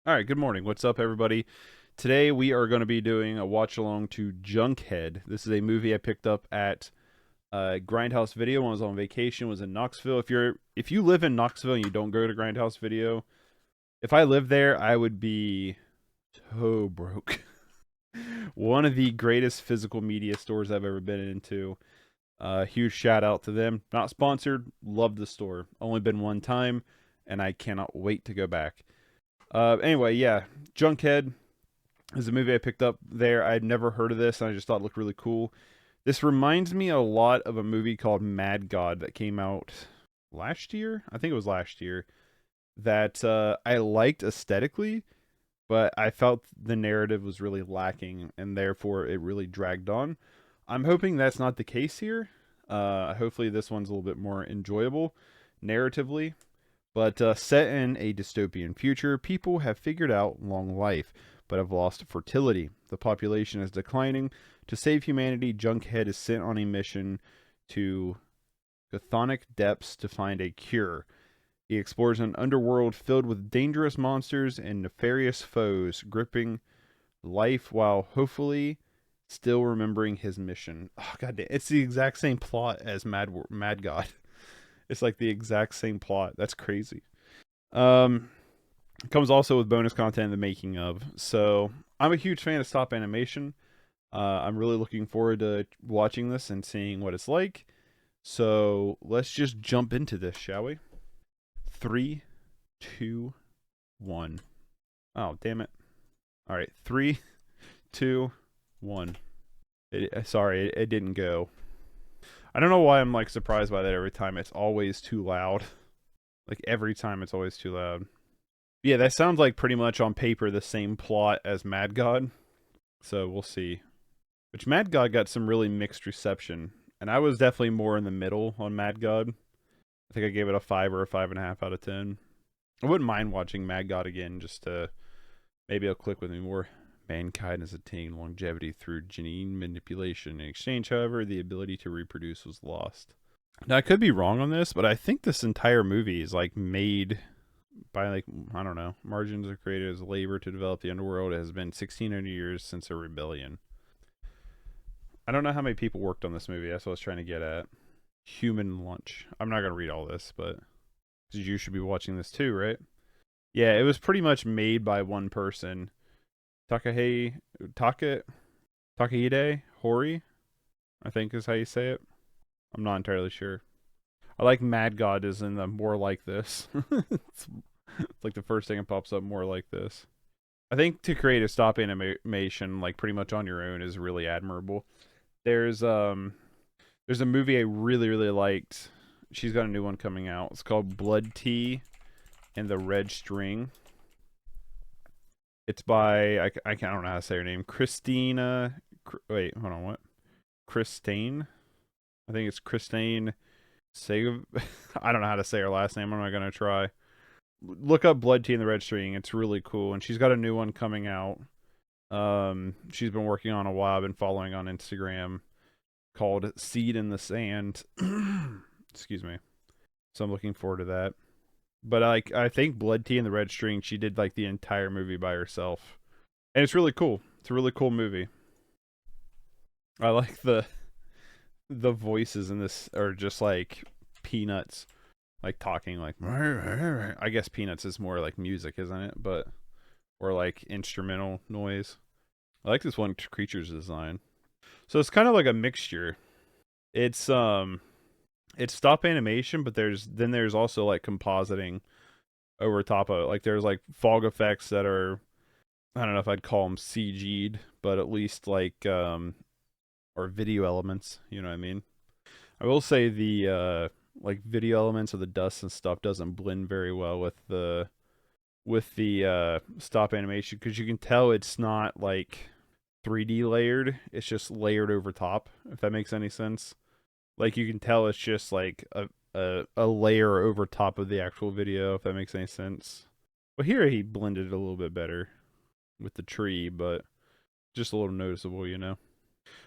All right, good morning. What's up, everybody? Today we are going to be doing a watch along to Junkhead. This is a movie I picked up at Grindhouse Video when I was on vacation. Was in Knoxville. If you live in Knoxville and you don't go to Grindhouse Video, if I lived there, I would be so broke. One of the greatest physical media stores I've ever been into. Huge shout out to them. Not sponsored. Love the store. Only been one time, and I cannot wait to go back. Anyway, yeah, Junkhead is a movie I picked up there. I'd never heard of this, and I just thought it looked really cool. This reminds me a lot of a movie called Mad God that came out last year. I think it was last year. That I liked aesthetically, but I felt the narrative was really lacking, and therefore it really dragged on. I'm hoping that's not the case here. Hopefully, this one's a little bit more enjoyable narratively. But set in a dystopian future, people have figured out long life, but have lost fertility. The population is declining. To save humanity, Junkhead is sent on a mission to chthonic depths to find a cure. He explores an underworld filled with dangerous monsters and nefarious foes, gripping life while hopefully still remembering his mission. Oh, God damn. It's the exact same plot as Mad God. It's like the exact same plot. That's crazy. Um, it comes also with bonus content in the making of. So I'm a huge fan of stop animation. I'm really looking forward to watching this and seeing what it's like. So let's just jump into this, shall we? Three, two, one. Oh, damn it. All right, three, two, one. Sorry, it didn't go. I don't know why I'm like surprised by that every time. It's always too loud. Like every time it's always too loud. Yeah, that sounds like pretty much on paper the same plot as Mad God. So we'll see. Which Mad God got some really mixed reception. And I was definitely more in the middle on Mad God. I think I gave it a 5 or a 5.5 out of 10. I wouldn't mind watching Mad God again just to maybe it'll click with me more. Mankind has attained longevity through gene manipulation. In exchange, however, the ability to reproduce was lost. Now, I could be wrong on this, but I think this entire movie is like made by like, I don't know, margins are created as labor to develop the underworld. It has been 1600 years since a rebellion. I don't know how many people worked on this movie. That's what I was trying to get at. Human lunch. I'm not going to read all this, but you should be watching this too, right? Yeah, it was pretty much made by one person. Takahide Hori, I think is how you say it. I'm not entirely sure. I like Mad God is in the more like this. it's like the first thing that pops up more like this. I think to create a stop animation like pretty much on your own is really admirable. There's a movie I really liked. She's got a new one coming out. It's called Blood Tea and the Red String. It's by I don't know how to say her name. Christina. Wait, hold on. What? Christine. I think it's Christine. Save. I don't know how to say her last name. I'm not gonna try. Look up Blood Tea and the Red String. It's really cool, and she's got a new one coming out. She's been working on a while. I've been following on Instagram, called Seed in the Sand. Excuse me. So I'm looking forward to that. But I think Blood Tea and the Red String, she did like the entire movie by herself, and it's really cool. It's a really cool movie. I like the voices in this are just like Peanuts, like talking like. I guess Peanuts is more like music, isn't it? But or like instrumental noise. I like this one creature's design. So it's kind of like a mixture. It's it's stop animation, but there's also like compositing over top of it. Like there's like fog effects that are, I don't know if I'd call them CG'd, but at least like or video elements, you know what I mean? I will say the like video elements of the dust and stuff doesn't blend very well with the stop animation, because you can tell it's not like 3D layered. It's just layered over top, if that makes any sense. Like you can tell it's just like a layer over top of the actual video, if that makes any sense. But here he blended it a little bit better with the tree, but just a little noticeable, you know.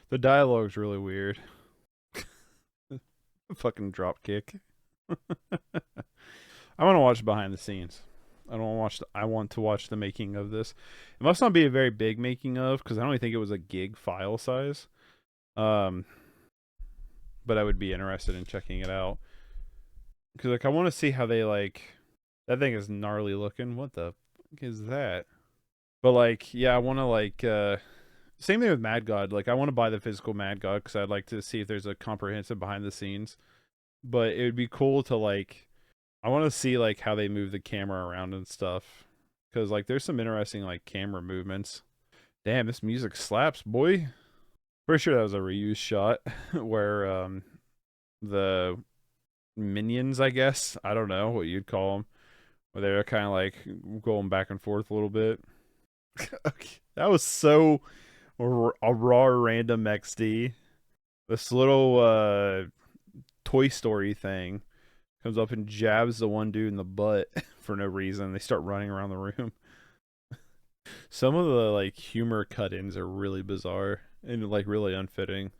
The dialogue's really weird. Fucking drop kick. I want to watch behind the scenes. I don't watch. I want to watch the making of this. It must not be a very big making of because I don't even think it was a gig file size. Um, but I would be interested in checking it out because like I want to see how they like. That thing is gnarly looking. What the fuck is that? But like, yeah, I want to like. Same thing with Mad God. Like, I want to buy the physical Mad God because I'd like to see if there's a comprehensive behind the scenes. But it would be cool to like. I want to see like how they move the camera around and stuff because like there's some interesting like camera movements. Damn, this music slaps, boy. Pretty sure that was a reused shot where the minions, I guess, I don't know what you'd call them, where they're kind of like going back and forth a little bit. Okay. That was so a raw random XD. This little Toy Story thing comes up and jabs the one dude in the butt for no reason. They start running around the room. Some of the like humor cut-ins are really bizarre and like really unfitting.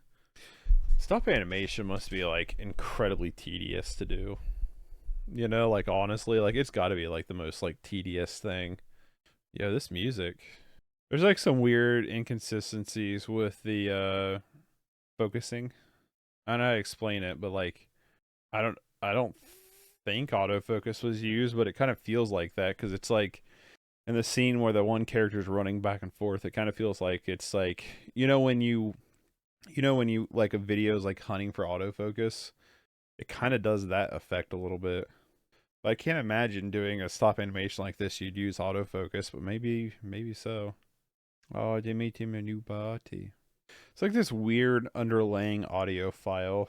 Stop animation must be like incredibly tedious to do. You know, like honestly, like it's got to be like the most like tedious thing. Yeah, this music. There's like some weird inconsistencies with the focusing. I don't know how to explain it, but like I don't think autofocus was used, but it kind of feels like that because it's like in the scene where the one character's running back and forth, it kind of feels like it's like when you like a video is like hunting for autofocus, it kind of does that effect a little bit. But I can't imagine doing a stop animation like this you'd use autofocus, but maybe so. Oh, they made him a new body. It's like this weird underlaying audio file.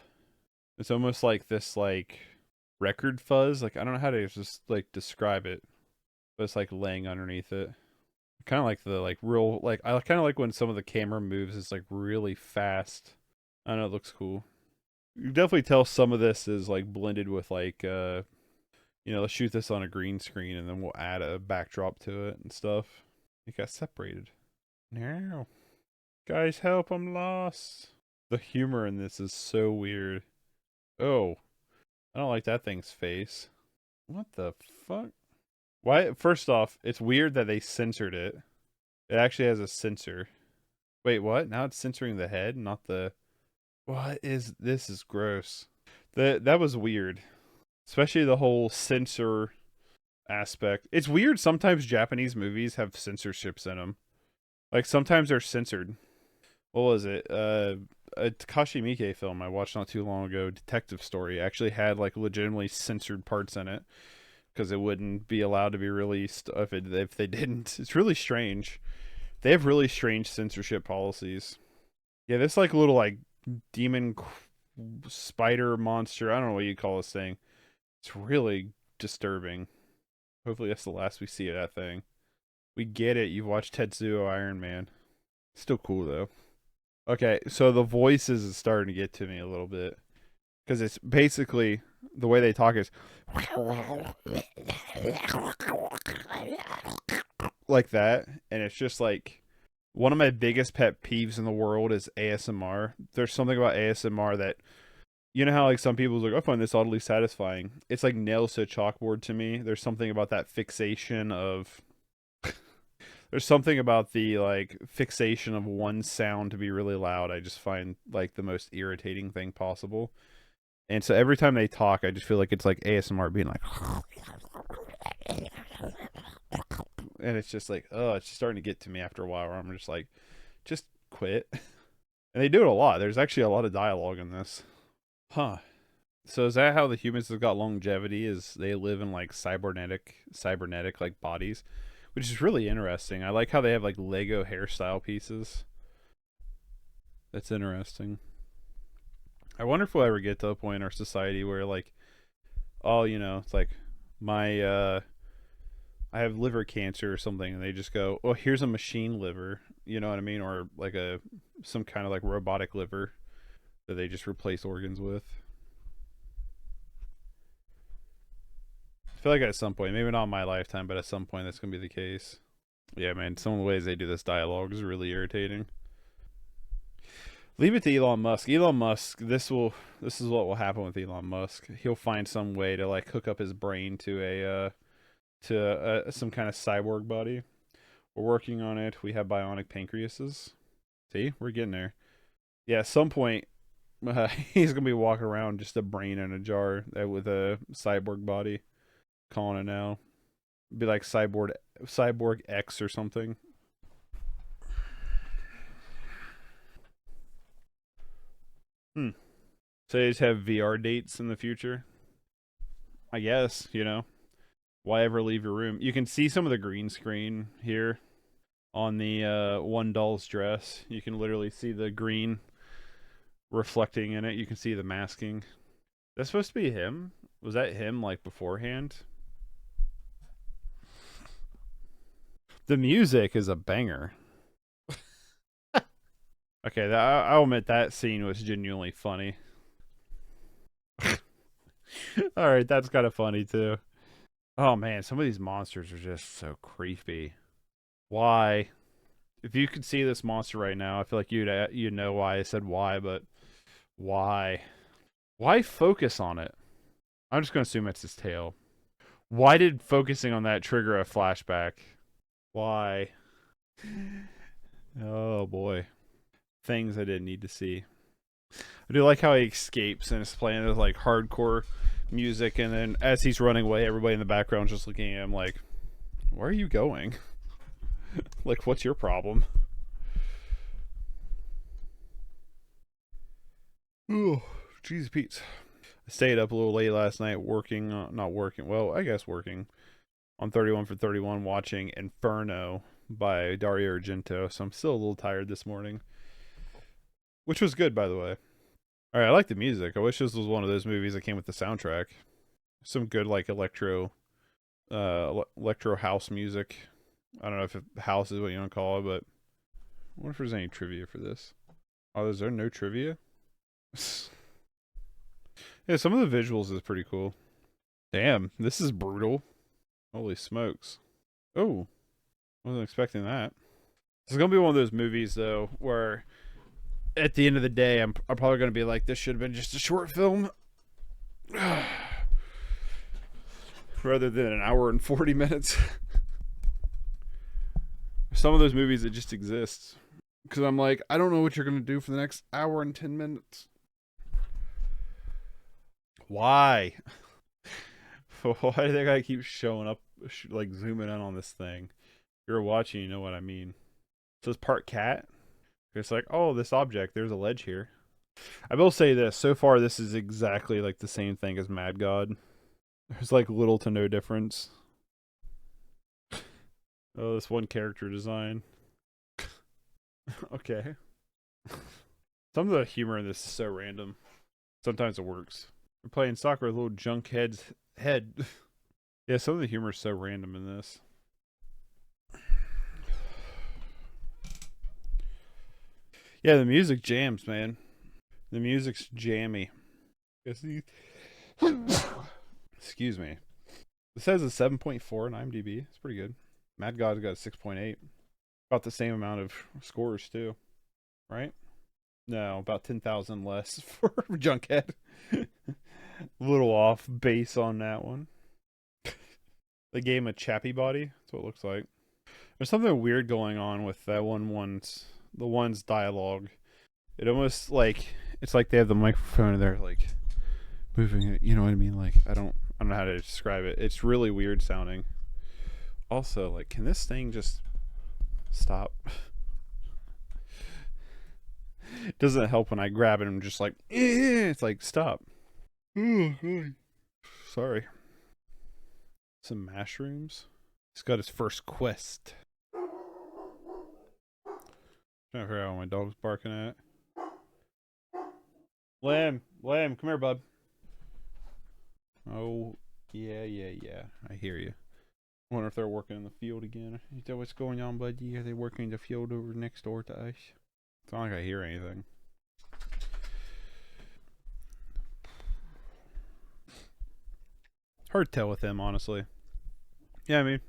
It's almost like this like record fuzz. Like I don't know how to just like describe it, but it's like laying underneath it. Kind of like the like real like I kind of like when some of the camera moves is like really fast. I don't know, it looks cool. You can definitely tell some of this is like blended with like let's shoot this on a green screen and then we'll add a backdrop to it and stuff. It got separated. Now, guys, help! I'm lost. The humor in this is so weird. Oh, I don't like that thing's face. What the fuck? Why? First off, it's weird that they censored it. It actually has a censor. Wait, what? Now it's censoring the head, not the. What is this? Is gross. That was weird, especially the whole censor aspect. It's weird. Sometimes Japanese movies have censorships in them. Like sometimes they're censored. What was it? A Takashi Miike film I watched not too long ago, Detective Story, actually had like legitimately censored parts in it because it wouldn't be allowed to be released if they didn't. It's really strange. They have really strange censorship policies. Yeah, this like little like demon spider monster. I don't know what you call this thing. It's really disturbing. Hopefully that's the last we see of that thing. We get it. You've watched Tetsuo Iron Man. Still cool though. Okay, so the voices is starting to get to me a little bit because it's basically the way they talk is like that, and it's just like one of my biggest pet peeves in the world is ASMR. There's something about ASMR that you know how like some people's like I find this oddly satisfying. It's like nails to a chalkboard to me. There's something about that fixation of there's something about the like fixation of one sound to be really loud. I just find like the most irritating thing possible. And so every time they talk, I just feel like it's like ASMR being like, and it's just like, oh, it's just starting to get to me after a while. Where I'm just like, just quit. And they do it a lot. There's actually a lot of dialogue in this, huh? So is that how the humans have got longevity? Is they live in like cybernetic like bodies? Which is really interesting. I like how they have like Lego hairstyle pieces. That's interesting. I wonder if we'll ever get to a point in our society where like, oh, it's like my I have liver cancer or something, and they just go, oh, here's a machine liver. You know what I mean? Or like some kind of like robotic liver that they just replace organs with. I feel like at some point, maybe not in my lifetime, but at some point that's gonna be the case. Yeah, man, some of the ways they do this dialogue is really irritating. Leave it to Elon Musk. Elon Musk, this is what will happen with Elon Musk. He'll find some way to like hook up his brain to to some kind of cyborg body. We're working on it. We have bionic pancreases. See, we're getting there. Yeah, at some point, he's gonna be walking around just a brain in a jar with a cyborg body. Calling it now. Be like Cyborg X or something. So they just have VR dates in the future. I guess, why ever leave your room? You can see some of the green screen here on the one doll's dress. You can literally see the green reflecting in it. You can see the masking. That's supposed to be him? Was that him like beforehand? The music is a banger. Okay, I'll admit that scene was genuinely funny. Alright, that's kind of funny too. Oh man, some of these monsters are just so creepy. Why? If you could see this monster right now, I feel like you'd know why I said why, but why? Why focus on it? I'm just gonna assume it's his tail. Why did focusing on that trigger a flashback? Why? Oh boy. Things I didn't need to see. I do like how he escapes and it's playing this like hardcore music, and then as he's running away, everybody in the background just looking at him like, where are you going? Like, what's your problem? Oh, jeez Pete. I stayed up a little late last night working, not working, well, I guess working on 31 for 31, watching Inferno by Dario Argento, so I'm still a little tired this morning. Which was good, by the way. Alright, I like the music. I wish this was one of those movies that came with the soundtrack. Some good, like, electro house music. I don't know if house is what you want to call it, but I wonder if there's any trivia for this. Oh, is there no trivia? Yeah, some of the visuals is pretty cool. Damn, this is brutal. Holy smokes. Oh, wasn't expecting that. This is gonna be one of those movies though where at the end of the day I'm probably gonna be like, this should have been just a short film rather than an hour and 40 minutes. Some of those movies that just exist because I'm like, I don't know what you're gonna do for the next hour and 10 minutes. Why? Why do they gotta keep showing up, like zooming in on this thing? If you're watching, you know what I mean. So it's part cat. It's like, oh, this object, there's a ledge here. I will say this, so far this is exactly like the same thing as Mad God. There's like little to no difference. Oh, this one character design. Okay. Some of the humor in this is so random. Sometimes it works. We're playing soccer with little Junkhead's head. Yeah, some of the humor is so random in this. Yeah, the music jams, man. The music's jammy. Excuse me. This has a 7.4 on IMDb. It's pretty good. Mad God's got a 6.8. About the same amount of scores, too. Right? No, about 10,000 less for Junkhead. A little off base on that one. They gave him a chappy body. That's what it looks like. There's something weird going on with that the one's dialogue. It almost like it's like they have the microphone and they're like moving it. You know what I mean? Like I don't know how to describe it. It's really weird sounding. Also, like, can this thing just stop? It doesn't help when I grab it and I'm just like, it's like stop. Sorry. Some mushrooms. He's got his first quest. Trying to figure out what my dog's barking at. Lamb, come here, bud. Oh, yeah. I hear you. I wonder if they're working in the field again. Is that what's going on, buddy? Are they working in the field over next door to us? It's not like I hear anything. Hard to tell with them, honestly. Yeah, I mean...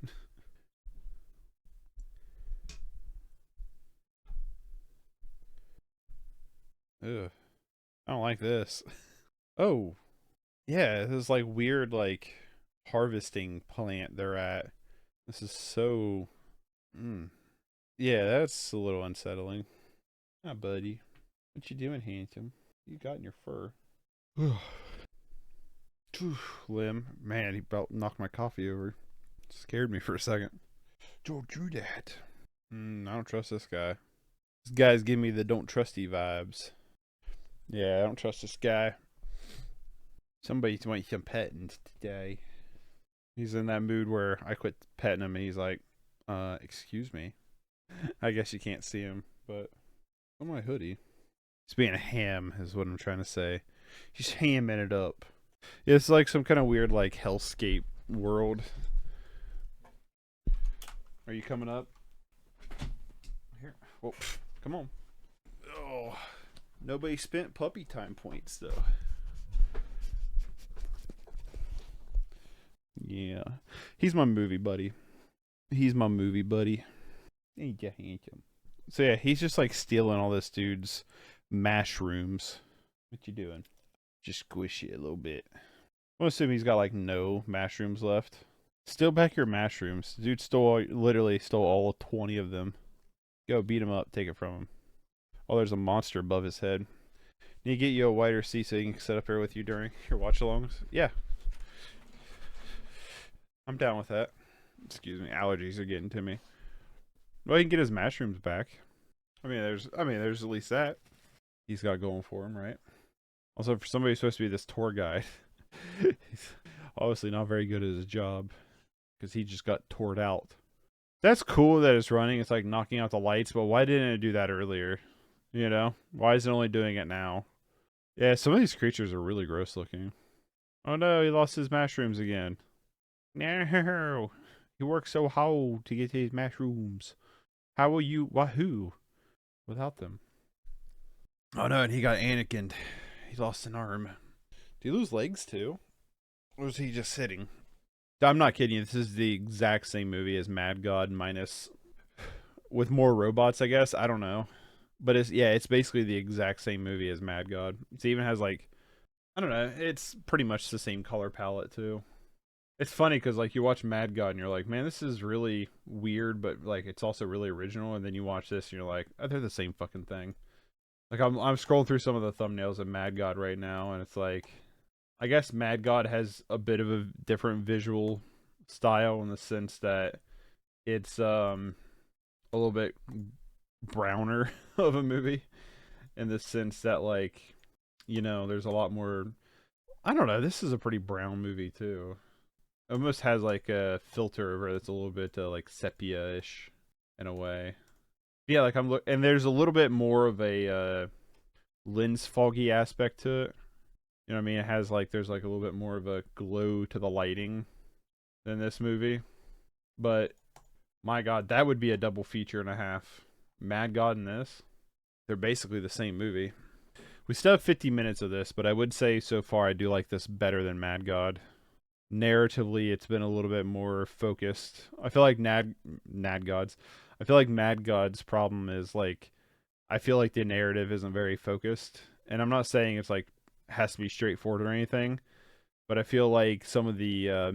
Ugh. I don't like this. Oh. Yeah, this is like weird, like harvesting plant they're at. This is so. Yeah, that's a little unsettling. Ah, buddy. What you doing, handsome? You got in your fur. Lim. Man, he about knocked my coffee over. Scared me for a second. Don't do that. I don't trust this guy. This guy's giving me the don't trusty vibes. Yeah, I don't trust this guy. Somebody's wanting some petting today. He's in that mood where I quit petting him and he's like, excuse me. I guess you can't see him, but on my hoodie. He's being a ham is what I'm trying to say. He's hamming it up. It's like some kind of weird like hellscape world. Are you coming up? Here. Well, come on. Oh, nobody spent puppy time points though. Yeah, he's my movie buddy. He's my movie buddy. Hey, handsome. So yeah, he's just like stealing all this dude's mushrooms. What you doing? Just squish it a little bit. I'm assuming he's got like no mushrooms left. Steal back your mushrooms. Dude literally stole all 20 of them. Go beat him up. Take it from him. Oh, there's a monster above his head. Need to get you a wider seat so he can sit up here with you during your watch-alongs. Yeah. I'm down with that. Excuse me. Allergies are getting to me. Well, he can get his mushrooms back. I mean, there's at least that he's got going for him, right? Also, for somebody who's supposed to be this tour guide, he's obviously not very good at his job because he just got toured out. That's cool that it's running. It's like knocking out the lights, but why didn't it do that earlier? You know? Why is it only doing it now? Yeah, some of these creatures are really gross looking. Oh no, he lost his mushrooms again. No, he worked so hard to get his mushrooms. How will you, wahoo, without them? Oh no, and he got Anakin. He lost an arm. Did he lose legs too? Or was he just sitting? I'm not kidding you. This is the exact same movie as Mad God minus with more robots, I guess. I don't know. But it's basically the exact same movie as Mad God. It even has like, I don't know, it's pretty much the same color palette too. It's funny because like you watch Mad God and you're like, man, this is really weird, but like it's also really original. And then you watch this and you're like, oh, they're the same fucking thing. Like I'm scrolling through some of the thumbnails of Mad God right now, and it's like, I guess Mad God has a bit of a different visual style in the sense that it's a little bit browner of a movie, in the sense that like, you know, there's a lot more. I don't know. This is a pretty brown movie too. It almost has like a filter over it that's a little bit like sepia-ish in a way. Yeah, like and there's a little bit more of a lens foggy aspect to it. You know what I mean? It has like there's like a little bit more of a glow to the lighting than this movie. But my God, that would be a double feature and a half. Mad God and this, they're basically the same movie. We still have 50 minutes of this, but I would say so far I do like this better than Mad God. Narratively, it's been a little bit more focused. I feel like Mad God's problem is like, I feel like the narrative isn't very focused. And I'm not saying it's like has to be straightforward or anything, but I feel like some of the a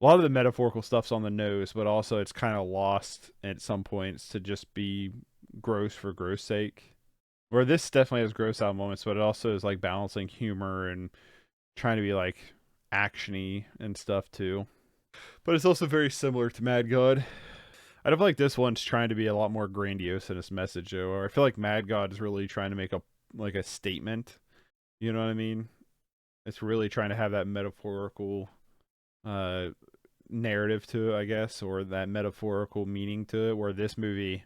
lot of the metaphorical stuff's on the nose, but also it's kind of lost at some points to just be gross for gross sake. Where this definitely has gross out moments, but it also is like balancing humor and trying to be like actiony and stuff too. But it's also very similar to Mad God. I don't feel like this one's trying to be a lot more grandiose in its message, though. Or I feel like Mad God is really trying to make a statement. You know what I mean? It's really trying to have that metaphorical narrative to it, I guess, or that metaphorical meaning to it. Where this movie,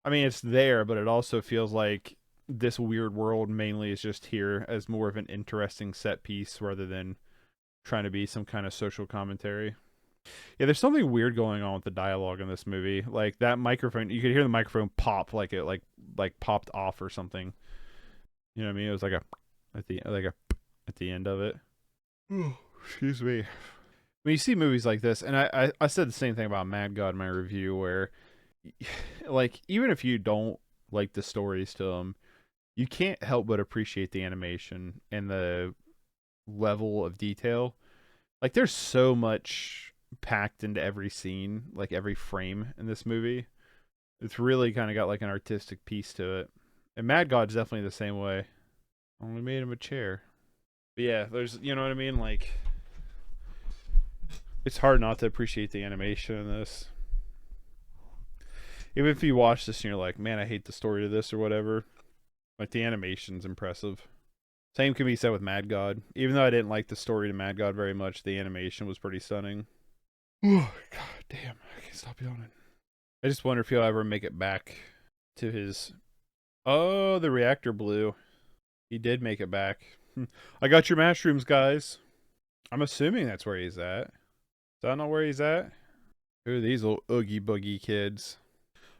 I mean, it's there, but it also feels like this weird world mainly is just here as more of an interesting set piece rather than trying to be some kind of social commentary. Yeah, there's something weird going on with the dialogue in this movie. Like that microphone, you could hear the microphone pop, like it like popped off or something. You know what I mean? It was like a at the end of it. Excuse me. When you see movies like this, and I said the same thing about Mad God in my review, where like even if you don't like the stories to them, you can't help but appreciate the animation and the level of detail. Like there's so much packed into every scene, like every frame in this movie. It's really kind of got like an artistic piece to it. And Mad God's definitely the same way. Only made him a chair. But yeah, there's, you know what I mean? Like, it's hard not to appreciate the animation in this. Even if you watch this and you're like, man, I hate the story to this or whatever, like the animation's impressive. Same can be said with Mad God. Even though I didn't like the story to Mad God very much, the animation was pretty stunning. Oh, God damn. I can't stop yawning. I just wonder if he'll ever make it back to his... Oh, the reactor blew. He did make it back. I got your mushrooms, guys. I'm assuming that's where he's at. Is that not where he's at? Who are these little oogie boogie kids?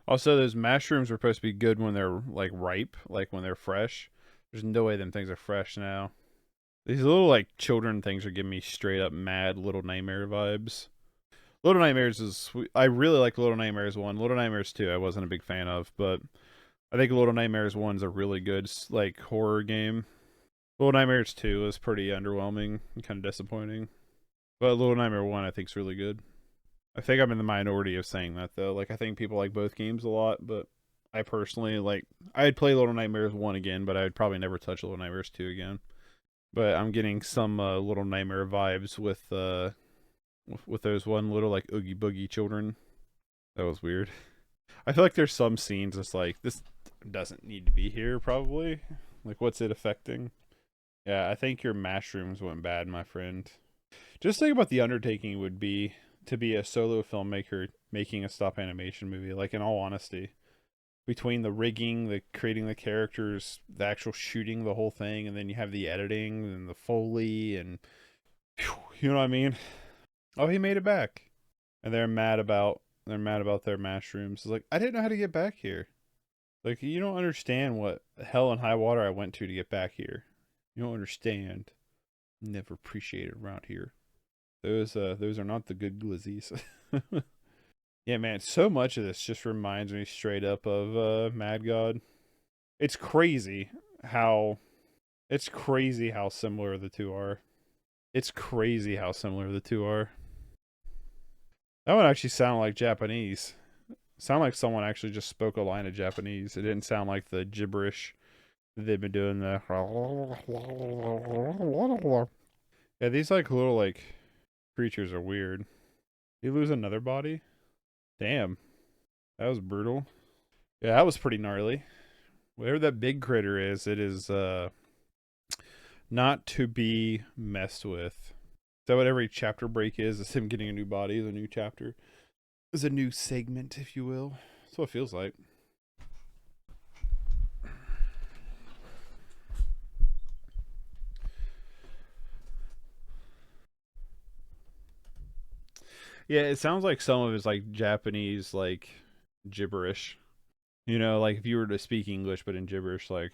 Also, those mushrooms were supposed to be good when they're like ripe, like when they're fresh. There's no way them things are fresh now. These little like children things are giving me straight up mad Little Nightmare vibes. Little Nightmares is sweet. I really like Little Nightmares 1. Little Nightmares 2 I wasn't a big fan of, but I think Little Nightmares 1's a really good like horror game. Little Nightmares 2 was pretty underwhelming and kind of disappointing. But Little Nightmare 1 I think is really good. I think I'm in the minority of saying that though. Like I think people like both games a lot, but I personally like I'd play Little Nightmares 1 again, but I'd probably never touch Little Nightmares 2 again. But I'm getting some Little Nightmare vibes with those one little like oogie boogie children. That was weird. I feel like there's some scenes that's like this doesn't need to be here probably. Like what's it affecting? Yeah, I think your mushrooms went bad, my friend. Just think about the undertaking would be to be a solo filmmaker making a stop animation movie, like in all honesty. Between the rigging, the creating the characters, the actual shooting the whole thing, and then you have the editing and the Foley and you know what I mean? Oh, he made it back. And they're mad about their mushrooms. It's like, I didn't know how to get back here. Like, you don't understand what hell and high water I went to get back here. You don't understand. Never appreciated around here. Those are not the good glizzies. Yeah, man, so much of this just reminds me straight up of Mad God. It's crazy how similar the two are. It's crazy how similar the two are. That one actually sounded like Japanese. Sounded like someone actually just spoke a line of Japanese. It didn't sound like the gibberish that they've been doing. Yeah, these like little like creatures are weird. Did he lose another body? Damn. That was brutal. Yeah, that was pretty gnarly. Whatever that big critter is, it is not to be messed with. Is that what every chapter break is? Is him getting a new body, is a new chapter. Is a new segment, if you will. That's what it feels like. Yeah, it sounds like some of it's like Japanese, like gibberish. You know, like if you were to speak English but in gibberish, like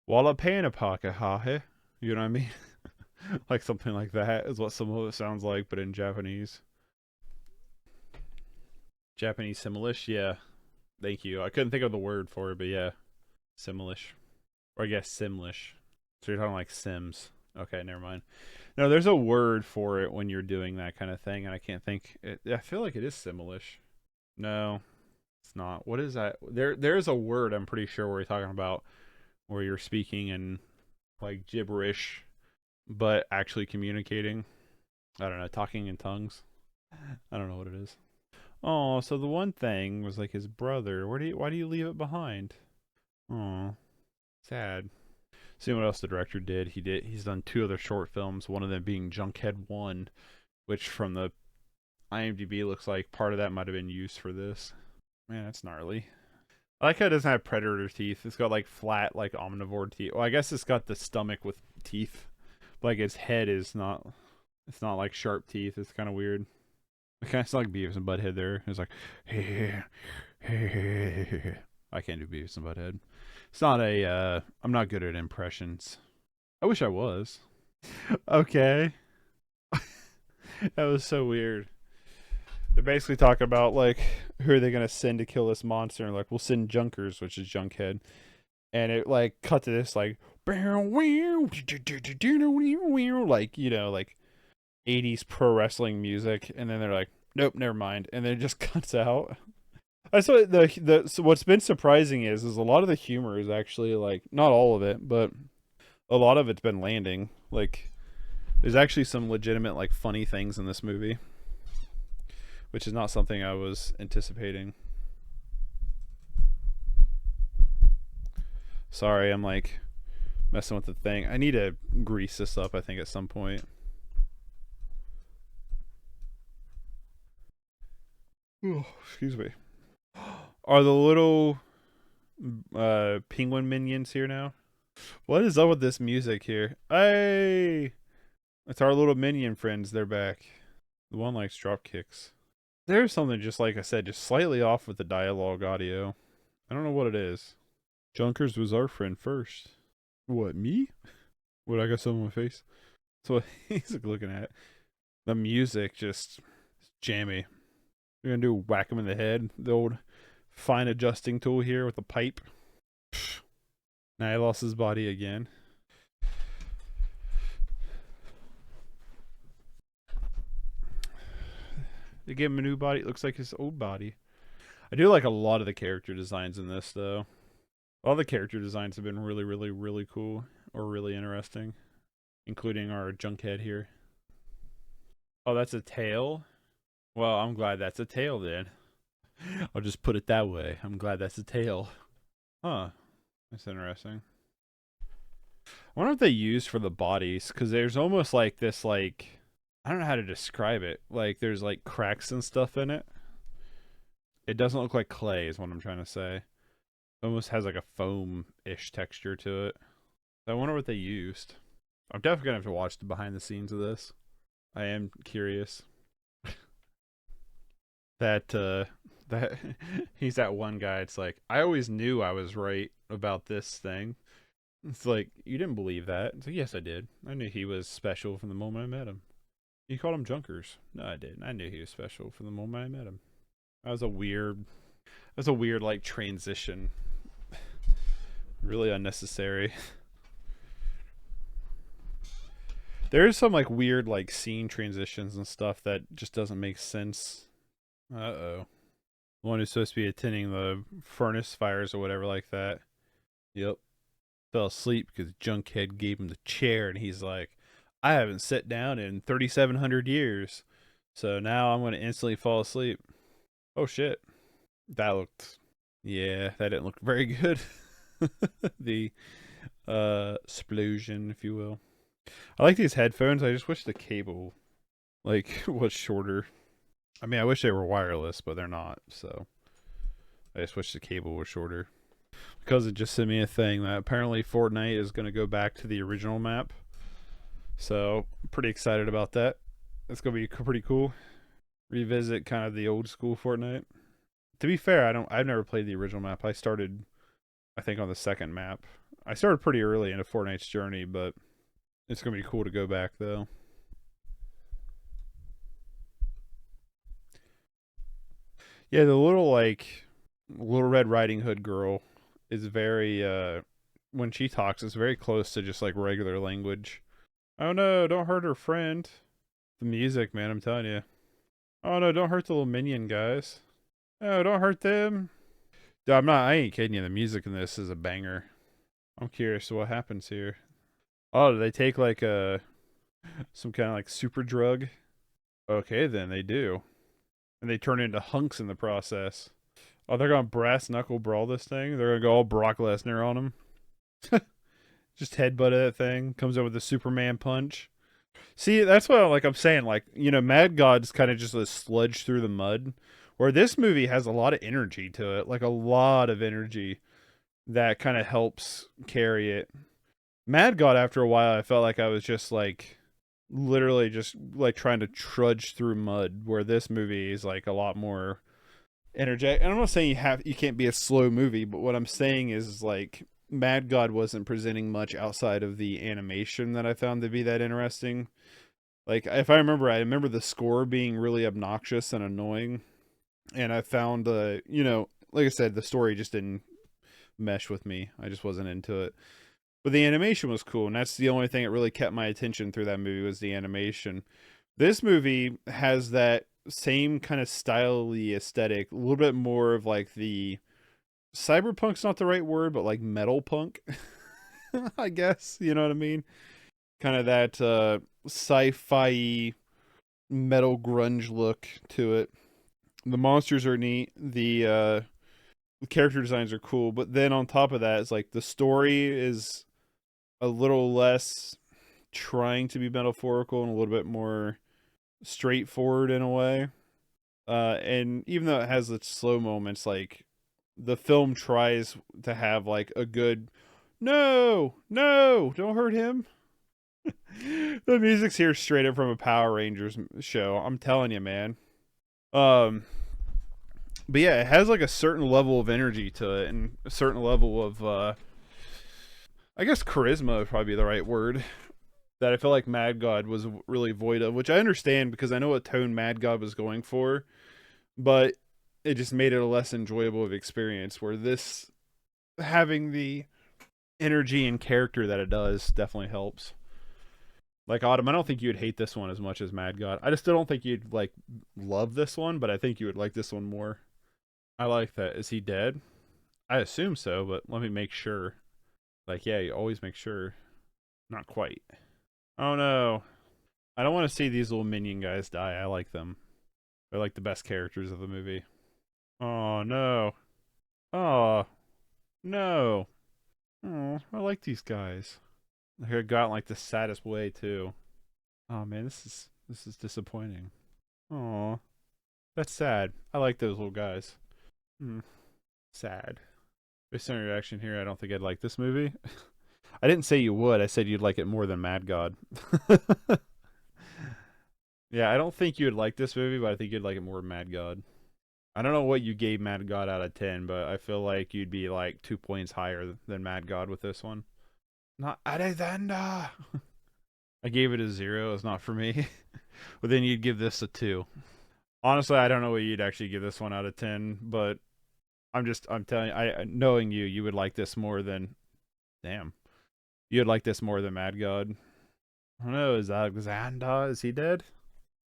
Walla Panapaka Hahe. You know what I mean? Like something like that is what some of it sounds like, but in Japanese. Japanese Simlish, yeah. Thank you. I couldn't think of the word for it, but yeah. Simlish. Or I guess Simlish. So you're talking like Sims. Okay, never mind. No, there's a word for it when you're doing that kind of thing, and I can't think. I feel like it is Simlish. No, it's not. What is that? There's a word I'm pretty sure we're talking about where you're speaking in like gibberish, but actually communicating. I don't know, talking in tongues. I don't know what it is. Oh, so the one thing was like his brother. Why do you leave it behind? Oh, sad. Seeing what else the director did. He's done 2 other short films, one of them being Junkhead 1, which from the IMDb looks like part of that might have been used for this. Man, that's gnarly. I like how it doesn't have predator teeth. It's got like flat, like omnivore teeth. Well, I guess it's got the stomach with teeth. But, like its head is not. It's not like sharp teeth. It's kind of weird. It kind of like Beavis and Butthead there. It's like, I can't do Beavis and Butthead. It's not a. I'm not good at impressions. I wish I was. Okay. That was so weird. They're basically talking about like who are they gonna send to kill this monster, and like we'll send Junkers, which is Junkhead, and it like cut to this like like you know like 80s pro wrestling music, and then they're like, nope, never mind, and then it just cuts out. I saw the so what's been surprising is a lot of the humor is actually like not all of it, but a lot of it's been landing. Like there's actually some legitimate like funny things in this movie, which is not something I was anticipating. Sorry, I'm like messing with the thing. I need to grease this up, I think, at some point. Oh, excuse me. Are the little penguin minions here now? What is up with this music here? Hey! It's our little minion friends, they're back. The one likes drop kicks. There's something, just like I said, just slightly off with the dialogue audio. I don't know what it is. Junkers was our friend first. What, me? What, I got something on my face? That's what he's looking at. The music just jammy. We're gonna do whack him in the head. The old fine adjusting tool here with a pipe. Pfft. Now he lost his body again. They gave him a new body. It looks like his old body. I do like a lot of the character designs in this, though. All the character designs have been really, really, really cool or really interesting, including our Junkhead here. Oh, that's a tail? Well, I'm glad that's a tail then. I'll just put it that way. I'm glad that's a tail. Huh. That's interesting. I wonder what they use for the bodies, because there's almost like this, like, I don't know how to describe it. Like, there's like cracks and stuff in it. It doesn't look like clay, is what I'm trying to say. It almost has like a foam-ish texture to it. I wonder what they used. I'm definitely gonna have to watch the behind the scenes of this. I am curious. that he's that one guy. It's like, I always knew I was right about this thing. It's like, you didn't believe that. It's like, yes, I did. I knew he was special from the moment I met him. You called him Junkers. No, I didn't. I knew he was special from the moment I met him. That was a weird like transition. Really unnecessary. There's some like weird like scene transitions and stuff that just doesn't make sense. Uh-oh. The one who's supposed to be attending the furnace fires or whatever like that. Yep. Fell asleep because Junkhead gave him the chair, and he's like, I haven't sat down in 3,700 years. So now I'm going to instantly fall asleep. Oh shit. That looked, yeah, that didn't look very good. The explosion, if you will. I like these headphones. I just wish the cable like was shorter. I mean, I wish they were wireless, but they're not. So I just wish the cable was shorter. Because it just sent me a thing that apparently Fortnite is going to go back to the original map. So I'm pretty excited about that. It's going to be pretty cool. Revisit kind of the old school Fortnite. To be fair, I've never played the original map. I started, I think, on the second map. I started pretty early into Fortnite's journey, but it's going to be cool to go back though. Yeah, the little like Little Red Riding Hood girl is very when she talks, it's very close to just like regular language. Oh no, don't hurt her friend. The music, man, I'm telling you. Oh no, don't hurt the little minion guys. Oh, don't hurt them. Dude, I ain't kidding you. The music in this is a banger. I'm curious what happens here. Oh, do they take like some kind of like super drug? Okay, then they do. And they turn into hunks in the process. Oh, they're gonna brass knuckle brawl this thing? They're gonna go all Brock Lesnar on him? Just headbutt that thing. Comes up with a Superman punch. See, that's what I'm saying. Like, you know, Mad God's kind of just a sludge through the mud. Where this movie has a lot of energy to it. Like, a lot of energy that kind of helps carry it. Mad God, after a while, I felt like I was just like literally just like trying to trudge through mud, where this movie is like a lot more energetic. And I'm not saying you can't be a slow movie, but what I'm saying is like Mad God wasn't presenting much outside of the animation that I found to be that interesting. Like, if I remember the score being really obnoxious and annoying, and I found you know, like I said, the story just didn't mesh with me. I just wasn't into it. But the animation was cool, and that's the only thing that really kept my attention through that movie was the animation. This movie has that same kind of styly aesthetic, a little bit more of like the cyberpunk's not the right word, but like metal punk, I guess. You know what I mean? Kind of that sci-fi metal grunge look to it. The monsters are neat. The character designs are cool, but then on top of that, it's like the story is a little less trying to be metaphorical and a little bit more straightforward in a way. And even though it has its slow moments, like the film tries to have like a good no, no, don't hurt him. The music's here straight up from a Power Rangers show. I'm telling you, man. Um, but yeah, it has like a certain level of energy to it and a certain level of I guess charisma would probably be the right word that I feel like Mad God was really void of, which I understand because I know what tone Mad God was going for, but it just made it a less enjoyable of experience. Where this having the energy and character that it does definitely helps. Like Autumn, I don't think you'd hate this one as much as Mad God. I just still don't think you'd like love this one, but I think you would like this one more. I like that. Is he dead? I assume so, but let me make sure. Like, yeah, you always make sure. Not quite. Oh no. I don't want to see these little minion guys die. I like them. They're like the best characters of the movie. Oh no. Oh no. Oh, I like these guys. They could have gotten like the saddest way too. Oh man, this is disappointing. Oh, that's sad. I like those little guys. Hmm. Sad. Based on your reaction here, I don't think I'd like this movie. I didn't say you would. I said you'd like it more than Mad God. Yeah, I don't think you would like this movie, but I think you'd like it more than Mad God. I don't know what you gave Mad God out of 10, but I feel like you'd be like 2 points higher than Mad God with this one. Not Alexander. I gave it a 0. It's not for me. But then you'd give this a 2. Honestly, I don't know what you'd actually give this one out of 10, but I'm telling you, knowing you, you would like this more than damn. You'd like this more than Mad God. I don't know, is Alexander, is he dead?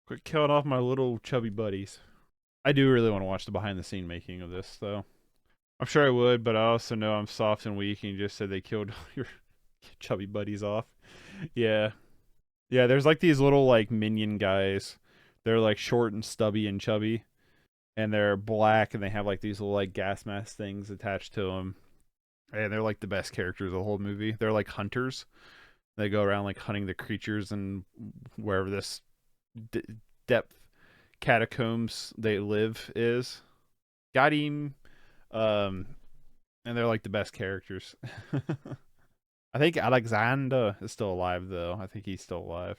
Quit killing off my little chubby buddies. I do really want to watch the behind the scene making of this though. I'm sure I would, but I also know I'm soft and weak and you just said they killed your chubby buddies off. Yeah. Yeah, there's like these little like minion guys. They're like short and stubby and chubby, and they're black and they have like these little like gas mask things attached to them. And they're like the best characters of the whole movie. They're like hunters. They go around like hunting the creatures and wherever this d- depth catacombs they live is. Got him. Um, and they're like the best characters. I think Alexander is still alive though. I think he's still alive.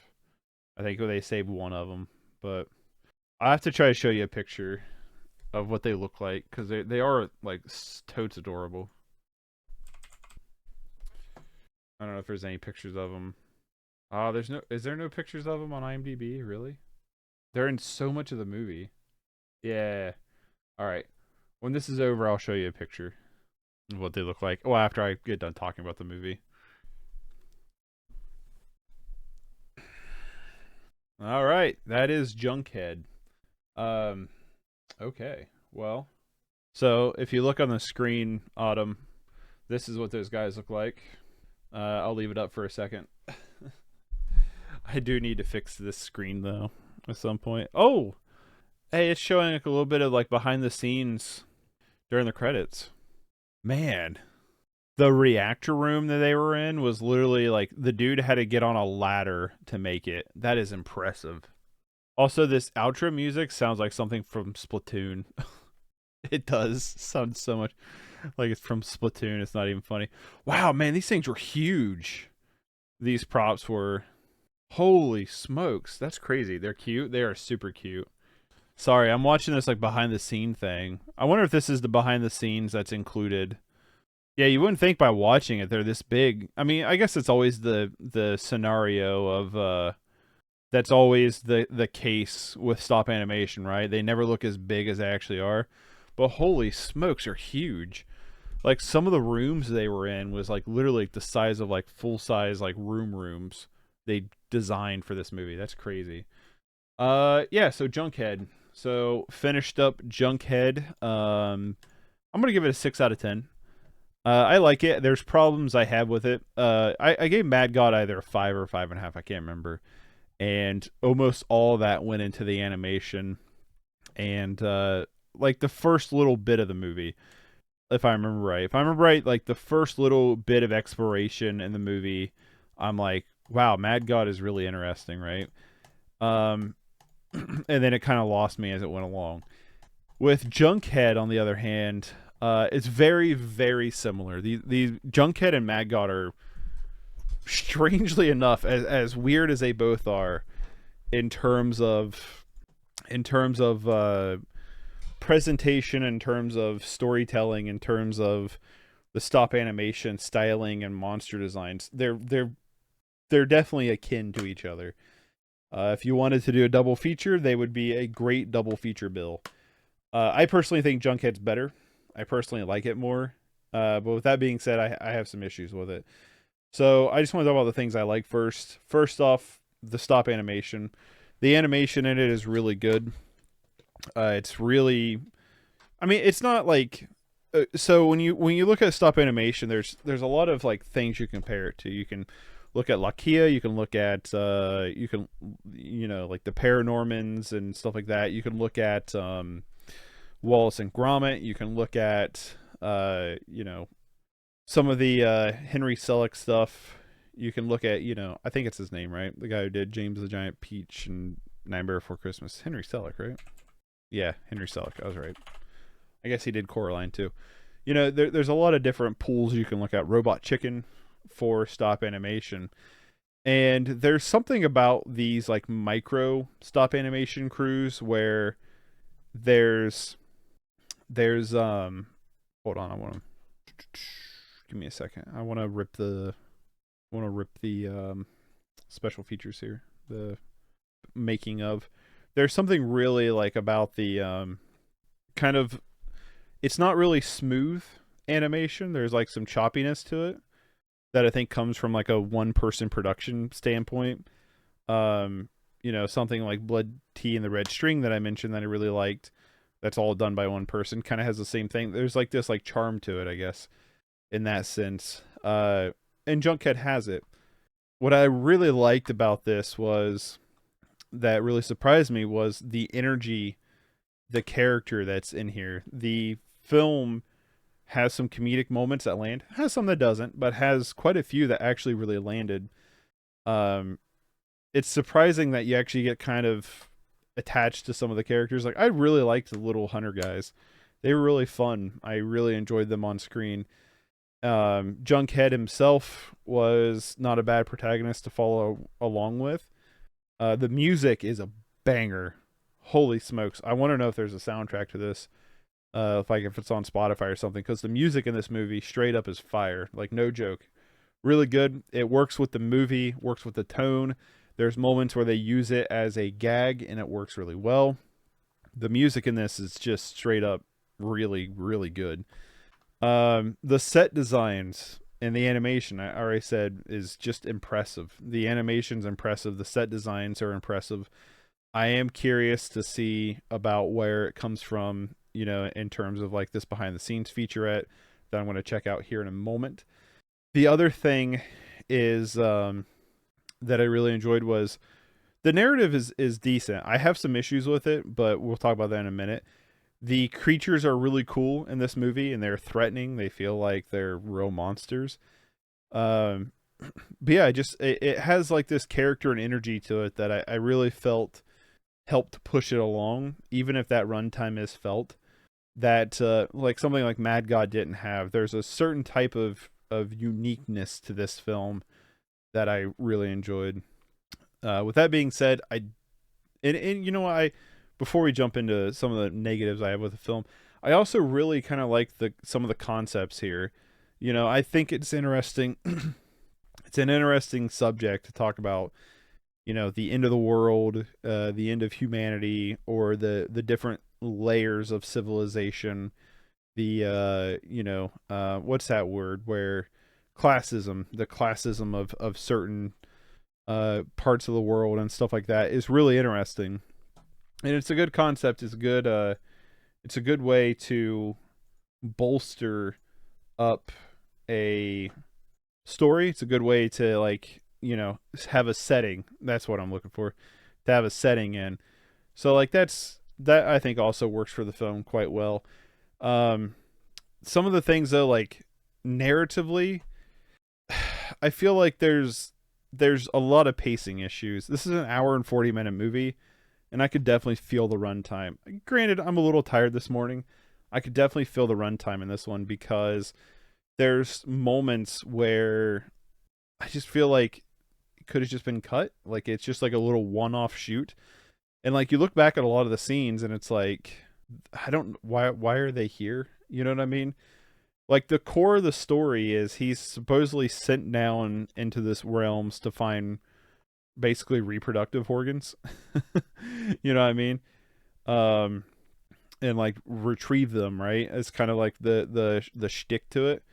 I think they saved one of them, but I have to try to show you a picture of what they look like because they are like totes adorable. I don't know if there's any pictures of them. There's no. Is there no pictures of them on IMDb? Really? They're in so much of the movie. Yeah. All right. When this is over, I'll show you a picture of what they look like. Well, after I get done talking about the movie. All right, that is Junkhead. Um, okay. Well, so if you look on the screen, Autumn, this is what those guys look like. I'll leave it up for a second. I do need to fix this screen though at some point. Oh, hey, it's showing like a little bit of like behind the scenes during the credits. Man, the reactor room that they were in was literally like the dude had to get on a ladder to make it. That is impressive. Also, this outro music sounds like something from Splatoon. It does sound so much like it's from Splatoon. It's not even funny. Wow, man, these things were huge. These props were. Holy smokes, that's crazy. They're cute. They are super cute. Sorry, I'm watching this like behind the scene thing. I wonder if this is the behind the scenes that's included. Yeah, you wouldn't think by watching it they're this big. I mean, I guess it's always the scenario of that's always the case with stop animation, right? They never look as big as they actually are. But holy smokes, are huge. Like some of the rooms they were in was like literally the size of like full size like rooms they designed for this movie. That's crazy. Yeah, so Junkhead. So finished up Junkhead. I'm gonna give it a 6 out of 10. I like it. There's problems I have with it. I gave Mad God either a 5 or 5.5. I can't remember. And almost all that went into the animation and like the first little bit of the movie, if I remember right. If I remember right, like the first little bit of exploration in the movie, I'm like, wow, Mad God is really interesting, right? Um, and then it kind of lost me as it went along. With Junkhead, on the other hand, it's very, very similar. The Junkhead and Mad God are, strangely enough, as weird as they both are, in terms of presentation, in terms of storytelling, in terms of the stop animation styling and monster designs. They're definitely akin to each other. If you wanted to do a double feature, they would be a great double feature bill. I personally think Junkhead's better. I personally like it more. But with that being said, I have some issues with it. So I just want to talk about the things I like first. First off, the stop animation. The animation in it is really good. It's really, I mean, it's not like. So when you look at stop animation, there's a lot of like things you compare it to. You can look at Lakia. You can look at like the Paranormans and stuff like that. You can look at Wallace and Gromit. You can look at some of the Henry Selick stuff. You can look at I think it's his name, right? The guy who did James the Giant Peach and Nightmare Before Christmas. Henry Selick, right? Yeah, Henry Selick. I was right. I guess he did Coraline too. There's a lot of different pools you can look at. Robot Chicken for stop animation. And there's something about these like micro stop animation crews where there's hold on, I want to give me a second. I want to rip the special features here. The making of. There's something really like about the kind of, it's not really smooth animation. There's like some choppiness to it that I think comes from like a one person production standpoint. Something like Blood Tea and the Red String that I mentioned that I really liked. That's all done by one person. Kind of has the same thing. There's like this like charm to it, I guess, in that sense. And Junkhead has it. What I really liked about this was that really surprised me was the energy, the character that's in here. The film has some comedic moments that land, has some that doesn't, but has quite a few that actually really landed. Um, it's surprising that you actually get kind of attached to some of the characters. Like I really liked the little hunter guys; they were really fun. I really enjoyed them on screen. Junkhead himself was not a bad protagonist to follow along with. The music is a banger. Holy smokes! I want to know if there's a soundtrack to this. If it's on Spotify or something, because the music in this movie straight up is fire. Like no joke, really good. It works with the movie, works with the tone. There's moments where they use it as a gag, and it works really well. The music in this is just straight up really, really good. The set designs and the animation, I already said, is just impressive. The animation's impressive. The set designs are impressive. I am curious to see about where it comes from, in terms of like this behind the scenes featurette that I'm going to check out here in a moment. The other thing is that I really enjoyed was the narrative is decent. I have some issues with it, but we'll talk about that in a minute. The creatures are really cool in this movie, and they're threatening. They feel like they're real monsters. Um, but yeah, it has like this character and energy to it that I really felt helped push it along, even if that runtime is felt. That like something like Mad God didn't have. There's a certain type of uniqueness to this film that I really enjoyed. With that being said, and I before we jump into some of the negatives I have with the film, I also really kind of like some of the concepts here. I think it's interesting. It's an interesting subject to talk about. The end of the world, the end of humanity, or the different layers of civilization. What's that word? Where classism, the classism of certain parts of the world and stuff like that is really interesting. And it's a good concept. It's a good way to bolster up a story. It's a good way to, like, have a setting. That's what I'm looking for. To have a setting in. So like that I think also works for the film quite well. Um some of the things though, like narratively, I feel like there's a lot of pacing issues. This is an hour and 40-minute movie, and I could definitely feel the runtime. Granted, I'm a little tired this morning. I could definitely feel the runtime in this one because there's moments where I just feel like it could have just been cut. Like it's just like a little one-off shoot. And like you look back at a lot of the scenes and it's like, I don't, why are they here? You know what I mean? Like the core of the story is he's supposedly sent down into this realms to find basically reproductive organs. You know what I mean? Um and like retrieve them, right? It's kind of like the shtick to it.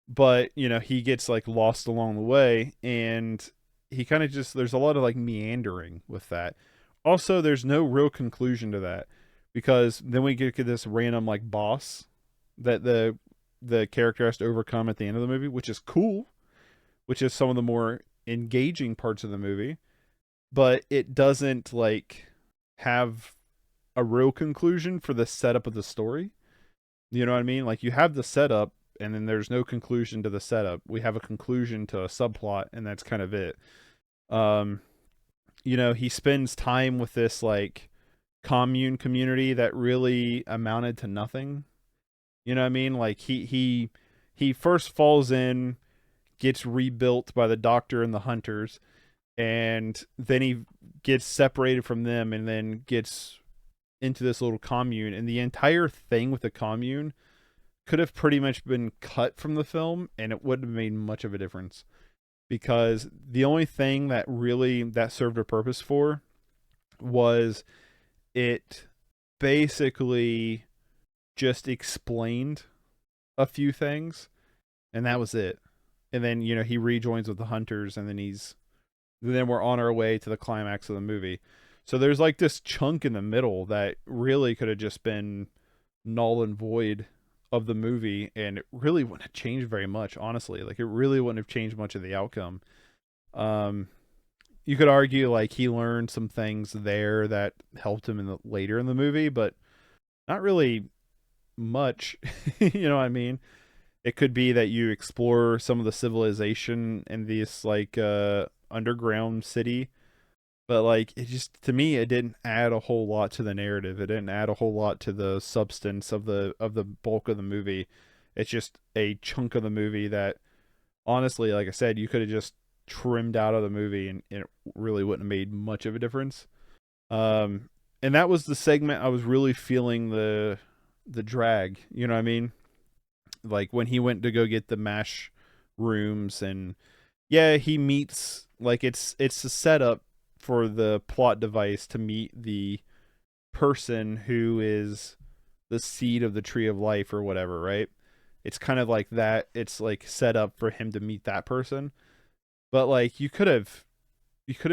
But, he gets like lost along the way, and he kind of just, there's a lot of like meandering with that. Also, there's no real conclusion to that, because then we get this random like boss that the character has to overcome at the end of the movie, which is cool, which is some of the more engaging parts of the movie, but it doesn't like have a real conclusion for the setup of the story. You know what I mean? Like you have the setup and then there's no conclusion to the setup. We have a conclusion to a subplot and that's kind of it. Um he spends time with this like commune community that really amounted to nothing. You know what I mean? Like he first falls in, gets rebuilt by the doctor and the hunters, and then he gets separated from them and then gets into this little commune, and the entire thing with the commune could have pretty much been cut from the film and it wouldn't have made much of a difference, because the only thing that served a purpose for was it basically just explained a few things, and that was it. And then he rejoins with the hunters, and then we're on our way to the climax of the movie. So there's like this chunk in the middle that really could have just been null and void of the movie, and it really wouldn't have changed very much, honestly. Like it really wouldn't have changed much of the outcome. You could argue like he learned some things there that helped him later in the movie, but not really much. You know what I mean? It could be that you explore some of the civilization in this like underground city, but like it just, to me, it didn't add a whole lot to the narrative. It didn't add a whole lot to the substance of the bulk of the movie. It's just a chunk of the movie that, honestly, like I said, you could have just trimmed out of the movie, and it really wouldn't have made much of a difference. And that was the segment I was really feeling the drag. You know what I mean? Like when he went to go get the mash rooms, and yeah, he meets, like, it's a setup for the plot device to meet the person who is the seed of the tree of life or whatever, right? It's kind of like that. It's like set up for him to meet that person. But like you could have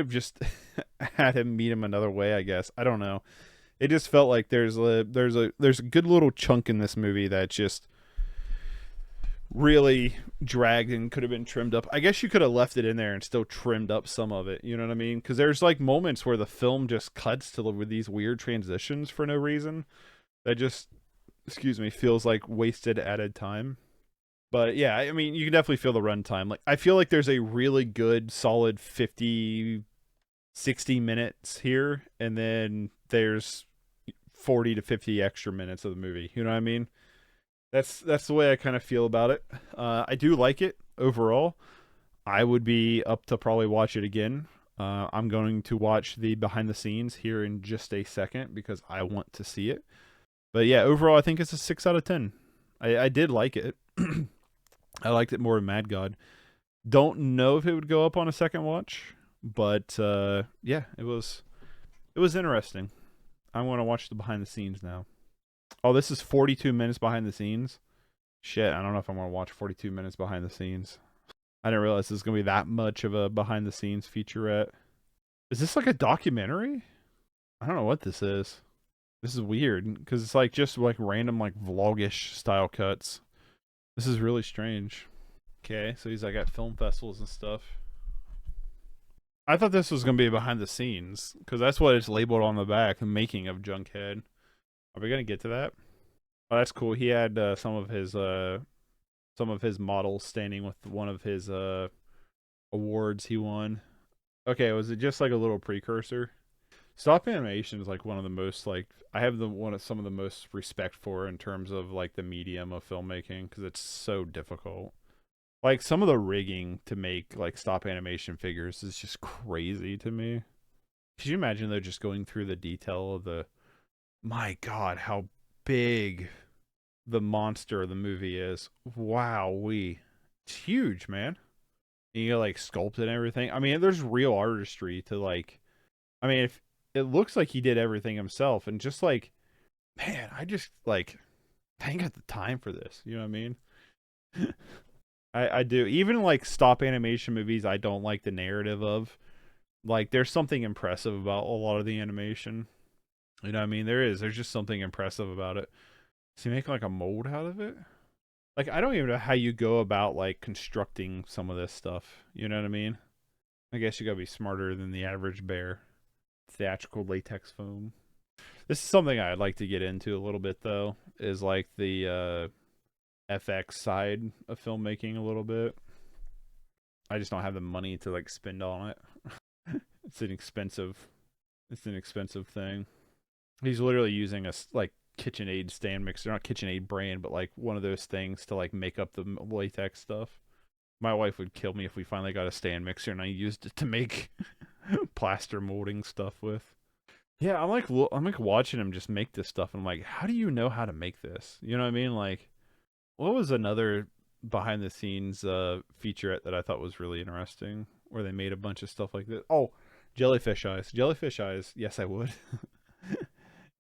just had him meet him another way, I guess. I don't know. It just felt like there's a good little chunk in this movie that just really dragged and could have been trimmed up. I guess you could have left it in there and still trimmed up some of it. You know what I mean? Because there's like moments where the film just cuts to with these weird transitions for no reason. That just, excuse me, feels like wasted added time. But yeah, I mean, you can definitely feel the runtime. Like I feel like there's a really good solid 50, 60 minutes here, and then there's 40 to 50 extra minutes of the movie. You know what I mean? That's the way I kind of feel about it. I do like it overall. I would be up to probably watch it again. I'm going to watch the behind the scenes here in just a second because I want to see it. But yeah, overall, I think it's a 6 out of 10. I did like it. I liked it more than Mad God. Don't know if it would go up on a second watch, but yeah, it was interesting. I'm going to watch the behind the scenes now. Oh, this is 42 minutes behind the scenes. Shit, I don't know if I'm going to watch 42 minutes behind the scenes. I didn't realize this was gonna be that much of a behind the scenes featurette. Is this like a documentary? I don't know what this is. This is weird because it's like just like random like vlogish style cuts. This is really strange. Okay, so he's like at film festivals and stuff. I thought this was gonna be behind the scenes because that's what it's labeled on the back, the making of Junkhead. Are we gonna get to that? Oh, that's cool. He had some of his models standing with one of his awards he won. Okay, was it just like a little precursor? Stop animation is like one of the most like I have the one of some of the most respect for in terms of like the medium of filmmaking because it's so difficult. Like some of the rigging to make like stop animation figures is just crazy to me. Could you imagine though just going through the detail of the my god, how big the monster of the movie is. Wow, it's huge, man. And you like sculpt it and everything. I mean, there's real artistry to like I mean, if it looks like he did everything himself and just like man, I just like I ain't got the time for this. You know what I mean? I do. Even like stop animation movies I don't like the narrative of. Like there's something impressive about a lot of the animation. You know what I mean? There's just something impressive about it. Does he make like a mold out of it? Like I don't even know how you go about like constructing some of this stuff. You know what I mean? I guess you gotta be smarter than the average bear. Theatrical latex foam. This is something I'd like to get into a little bit though, is like the FX side of filmmaking a little bit. I just don't have the money to like spend on it. It's an expensive thing. He's literally using a like KitchenAid stand mixer, not KitchenAid brand, but like one of those things to like make up the latex stuff. My wife would kill me if we finally got a stand mixer and I used it to make plaster molding stuff with. Yeah, I'm like watching him just make this stuff. And I'm like, how do you know how to make this? You know what I mean? Like, what was another behind the scenes featurette that I thought was really interesting, where they made a bunch of stuff like this? Oh, jellyfish eyes. Jellyfish eyes. Yes, I would.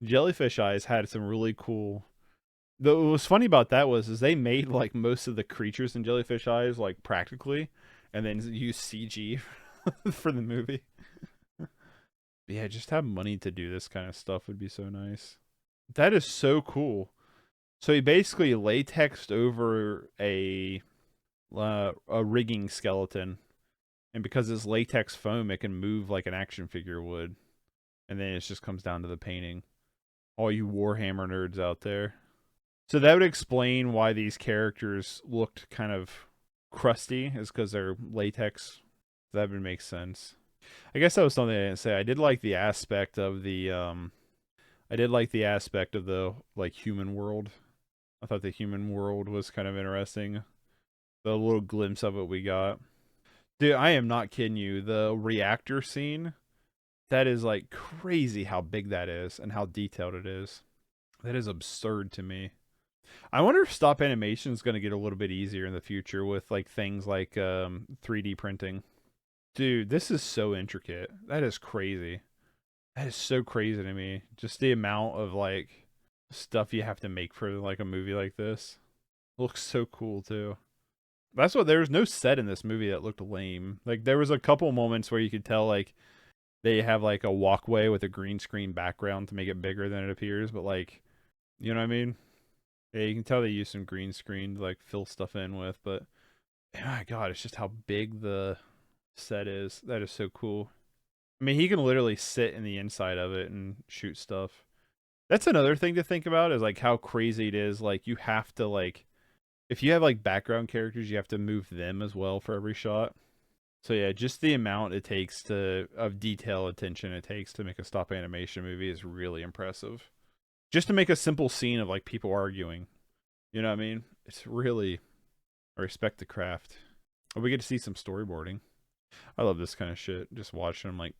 Jellyfish eyes had some really cool. Though what was funny about that was is they made like most of the creatures in Jellyfish Eyes like practically, and then used CG for the movie. Yeah, just have money to do this kind of stuff would be so nice. That is so cool. So he basically latexed over a rigging skeleton, and because it's latex foam, it can move like an action figure would. And then it just comes down to the painting. All you Warhammer nerds out there. So that would explain why these characters looked kind of crusty, is because they're latex. That would make sense. I guess that was something I didn't say. I did like the aspect of the like human world. I thought the human world was kind of interesting. The little glimpse of it we got. Dude, I am not kidding you. The reactor scene, that is like crazy how big that is and how detailed it is. That is absurd to me. I wonder if stop animation is going to get a little bit easier in the future with like things like 3D printing. Dude, this is so intricate. That is crazy. That is so crazy to me. Just the amount of like stuff you have to make for like a movie like this. Looks so cool too. That's what there was no set in this movie that looked lame. Like there was a couple moments where you could tell like they have like a walkway with a green screen background to make it bigger than it appears, but like you know what I mean? Yeah, you can tell they use some green screen to like fill stuff in with, but oh my god, it's just how big the set is. That is so cool. I mean, he can literally sit in the inside of it and shoot stuff. That's another thing to think about is like how crazy it is. Like you have to like if you have like background characters, you have to move them as well for every shot. So yeah, just the amount it takes to of detail attention it takes to make a stop animation movie is really impressive. Just to make a simple scene of like people arguing. You know what I mean? It's really I respect the craft. Oh, we get to see some storyboarding. I love this kind of shit. Just watching them like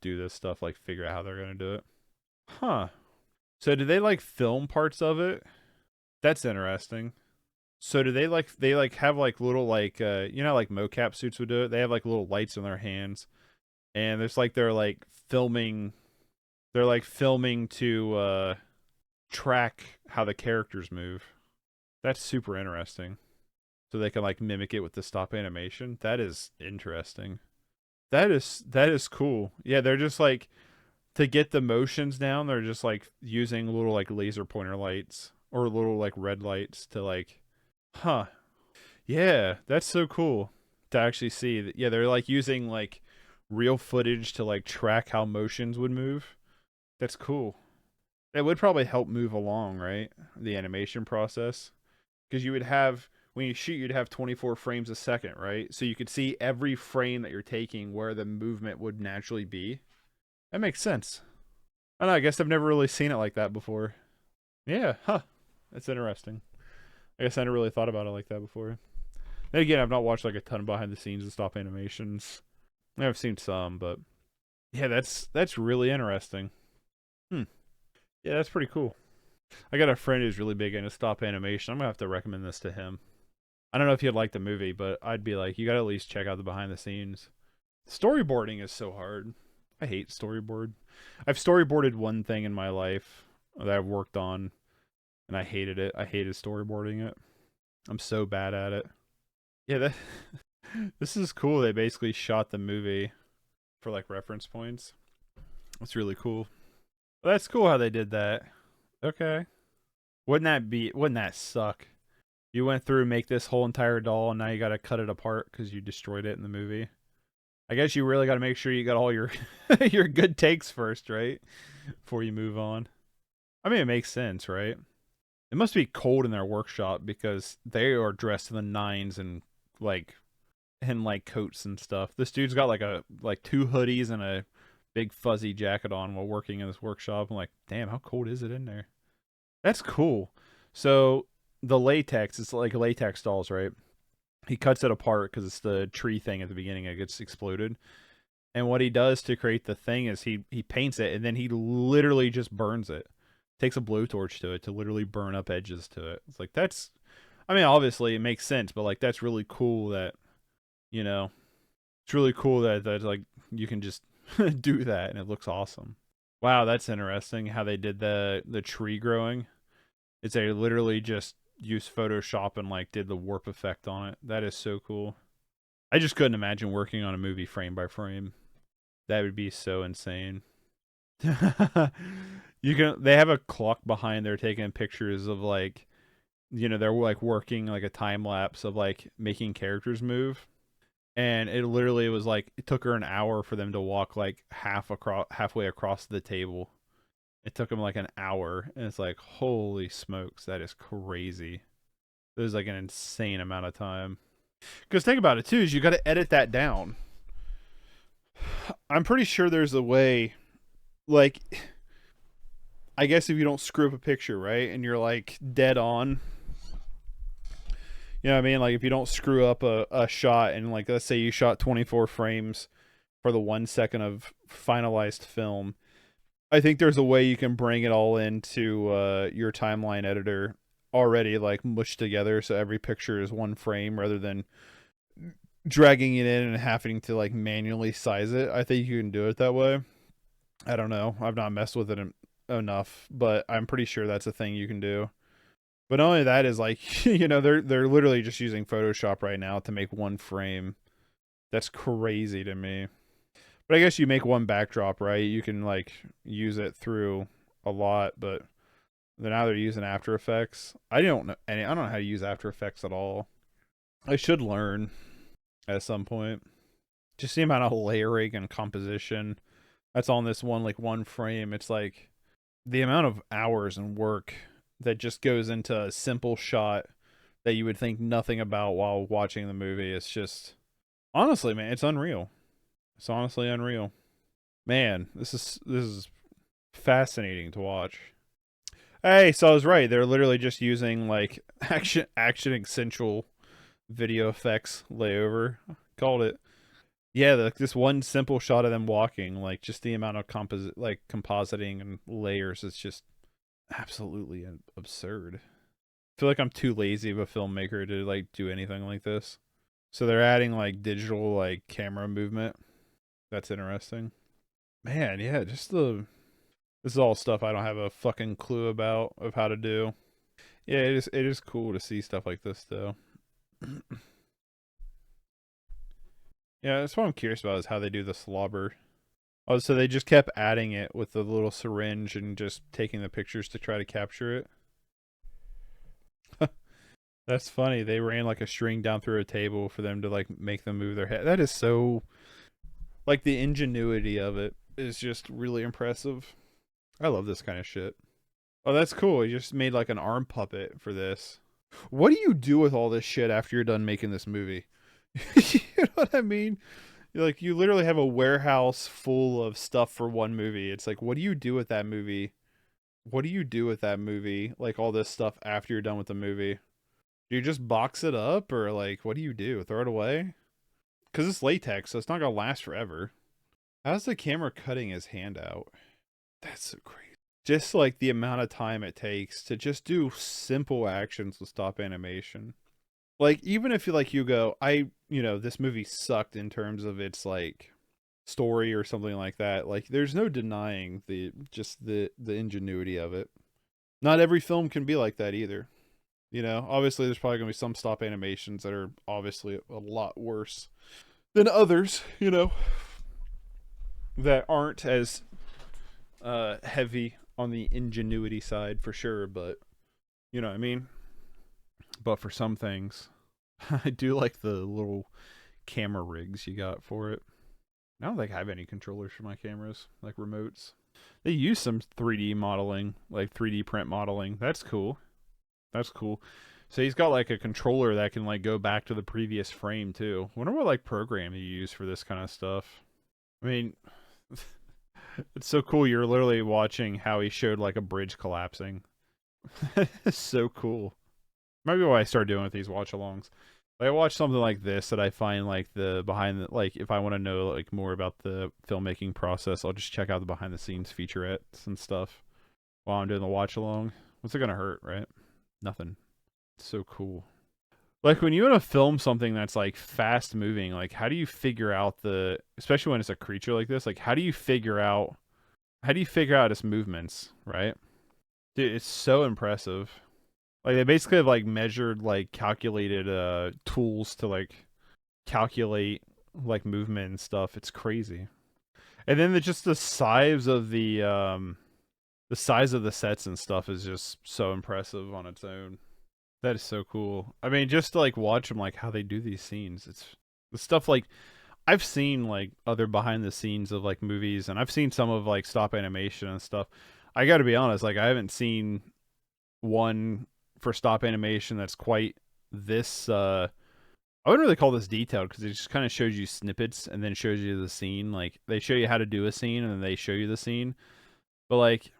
do this stuff, like figure out how they're gonna do it. Huh. So do they like film parts of it? That's interesting. So do they like have like little like you know like mocap suits would do it? They have like little lights in their hands. And there's like they're like filming to track how the characters move. That's super interesting. so they can like mimic it with the stop animation. That is interesting. That is cool. Yeah, they're just like to get the motions down, they're just like using little like laser pointer lights or little like red lights to like, huh. Yeah, that's so cool to actually see that. Yeah, they're like using like real footage to like track how motions would move. That's cool. That would probably help move along, right? The animation process. Because you would have, when you shoot, you'd have 24 frames a second, right? So you could see every frame that you're taking where the movement would naturally be. That makes sense. I don't know, I guess I've never really seen it like that before. Yeah, huh. That's interesting. I guess I never really thought about it like that before. Then again, I've not watched like a ton of behind the scenes and stop animations. I've seen some, but yeah, that's really interesting. Hmm. Yeah, that's pretty cool. I got a friend who's really big into stop animation. I'm gonna have to recommend this to him. I don't know if he'd like the movie, but I'd be like, you gotta at least check out the behind the scenes. Storyboarding is so hard. I hate storyboard. I've storyboarded one thing in my life that I've worked on, and I hated it. I hated storyboarding it. I'm so bad at it. Yeah, that this is cool. They basically shot the movie for like reference points. That's really cool. Well, that's cool how they did that. Okay. Wouldn't that suck? You went through make this whole entire doll and now you got to cut it apart cuz you destroyed it in the movie. I guess you really got to make sure you got all your your good takes first, right? Before you move on. I mean, it makes sense, right? It must be cold in their workshop because they are dressed in the nines and like coats and stuff. This dude's got like two hoodies and a big fuzzy jacket on while working in this workshop. I'm like, damn, how cold is it in there? That's cool. So the latex, it's like latex dolls, right? He cuts it apart because it's the tree thing at the beginning. It gets exploded. And what he does to create the thing is he paints it and then he literally just burns it. Takes a blowtorch to it to literally burn up edges to it. It's like that's, I mean, obviously it makes sense, but like that's really cool that, you know, it's really cool that like you can just do that and it looks awesome. Wow, that's interesting how they did the tree growing. It's they literally just used Photoshop and like did the warp effect on it. That is so cool. I just couldn't imagine working on a movie frame by frame. That would be so insane. You can they have a clock behind there taking pictures of like, you know, they're like working like a time lapse of like making characters move. And it literally was like it took her an hour for them to walk like halfway across the table. It took them like an hour, and it's like, holy smokes, that is crazy. It was like an insane amount of time. Because think about it too, is you got to edit that down. I'm pretty sure there's a way, like, I guess if you don't screw up a picture, right, and you're like dead on, you know what I mean? Like if you don't screw up a shot, and like let's say you shot 24 frames for the 1 second of finalized film, I think there's a way you can bring it all into your timeline editor already like mushed together so every picture is one frame rather than dragging it in and having to like manually size it. I think you can do it that way. I don't know. I've not messed with it enough, but I'm pretty sure that's a thing you can do. But not only that is like, you know, they're literally just using Photoshop right now to make one frame. That's crazy to me. But I guess you make one backdrop, right? You can like use it through a lot, but now they're using After Effects. I don't know how to use After Effects at all. I should learn at some point. Just the amount of layering and composition that's on this one frame. It's like the amount of hours and work that just goes into a simple shot that you would think nothing about while watching the movie. It's just honestly, man, it's unreal. It's honestly unreal. Man, this is fascinating to watch. Hey, so I was right. They're literally just using like action essential video effects layover. Called it. Yeah, this one simple shot of them walking, like just the amount of compositing and layers is just absolutely absurd. I feel like I'm too lazy of a filmmaker to like do anything like this. So they're adding like digital like camera movement. That's interesting. Man, yeah, just this is all stuff I don't have a fucking clue about of how to do. Yeah, it is cool to see stuff like this though. Yeah, that's what I'm curious about is how they do the slobber. Oh, so they just kept adding it with the little syringe and just taking the pictures to try to capture it. That's funny. They ran like a string down through a table for them to like make them move their head. That is so like the ingenuity of it is just really impressive. I love this kind of shit. Oh, that's cool. You just made like an arm puppet for this. What do you do with all this shit after you're done making this movie? You know what I mean? Like you literally have a warehouse full of stuff for one movie. It's like, what do you do with that movie? What do you do with that movie? Like all this stuff after you're done with the movie? Do you just box it up or like what do you do? Throw it away? Because it's latex, so it's not gonna last forever. How's the camera cutting his hand out? That's so crazy. Just like the amount of time it takes to just do simple actions with stop animation. Like even if you go, this movie sucked in terms of its like story or something like that. Like there's no denying the ingenuity of it. Not every film can be like that either. Obviously there's probably gonna be some stop animations that are obviously a lot worse than others, that aren't as heavy on the ingenuity side for sure, but you know what I mean? But for some things, I do like the little camera rigs you got for it. I don't think I have any controllers for my cameras, like remotes. They use some 3D modeling, like 3D print modeling. That's cool. That's cool. So he's got like a controller that can like go back to the previous frame too. Wonder what like program you use for this kind of stuff. I mean, it's so cool. You're literally watching how he showed like a bridge collapsing. It's so cool. Maybe what I start doing with these watch alongs. Like I watch something like this that I find like the behind the like if I want to know like more about the filmmaking process, I'll just check out the behind the scenes featurettes and stuff while I'm doing the watch along. What's it gonna hurt, right? Nothing. It's so cool. Like when you want to film something that's like fast moving, like how do you figure out especially when it's a creature like this, like how do you figure out its movements, right? Dude, it's so impressive. Like they basically have like measured like calculated tools to like calculate like movement and stuff. It's crazy. And then just the size of the size of the sets and stuff is just so impressive on its own. That is so cool. I mean, just to like watch them like how they do these scenes. It's the stuff like I've seen like other behind the scenes of like movies and I've seen some of like stop animation and stuff. I got to be honest, like I haven't seen one for stop animation that's quite this I wouldn't really call this detailed because it just kind of shows you snippets and then shows you the scene. Like they show you how to do a scene and then they show you the scene. But like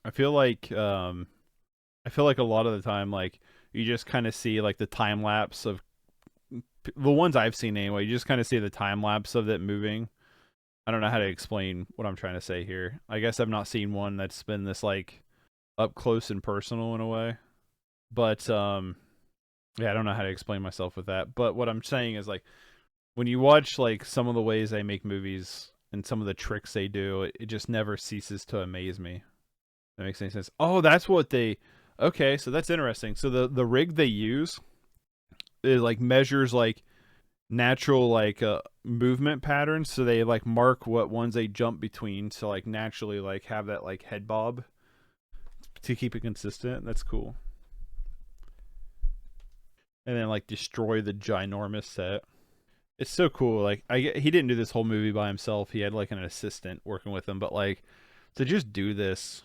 I feel like a lot of the time like you just kind of see like the time lapse of the ones I've seen anyway. You just kind of see the time lapse of it moving. I don't know how to explain what I'm trying to say here. I guess I've not seen one that's been this like up close and personal in a way. But yeah, I don't know how to explain myself with that. But what I'm saying is like when you watch like some of the ways they make movies and some of the tricks they do, it just never ceases to amaze me. That makes any sense. Oh, that's what they okay, so that's interesting. So the rig they use is like measures like natural like movement patterns, so they like mark what ones they jump between to like naturally like have that like head bob to keep it consistent. That's cool. And then like destroy the ginormous set. It's so cool. Like he didn't do this whole movie by himself. He had like an assistant working with him, but like to just do this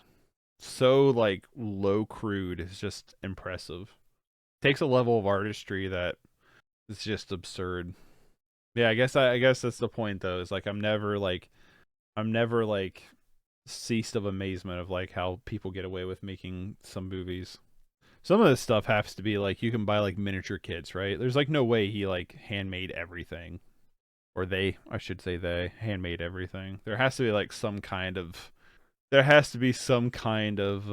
so like low crude is just impressive. Takes a level of artistry that is just absurd. Yeah, I guess that's the point though. Is like I'm never like ceased of amazement of like how people get away with making some movies. Some of this stuff has to be like you can buy like miniature kits, right? There's like no way he like handmade everything. Or I should say they handmade everything. There has to be like some kind of there has to be some kind of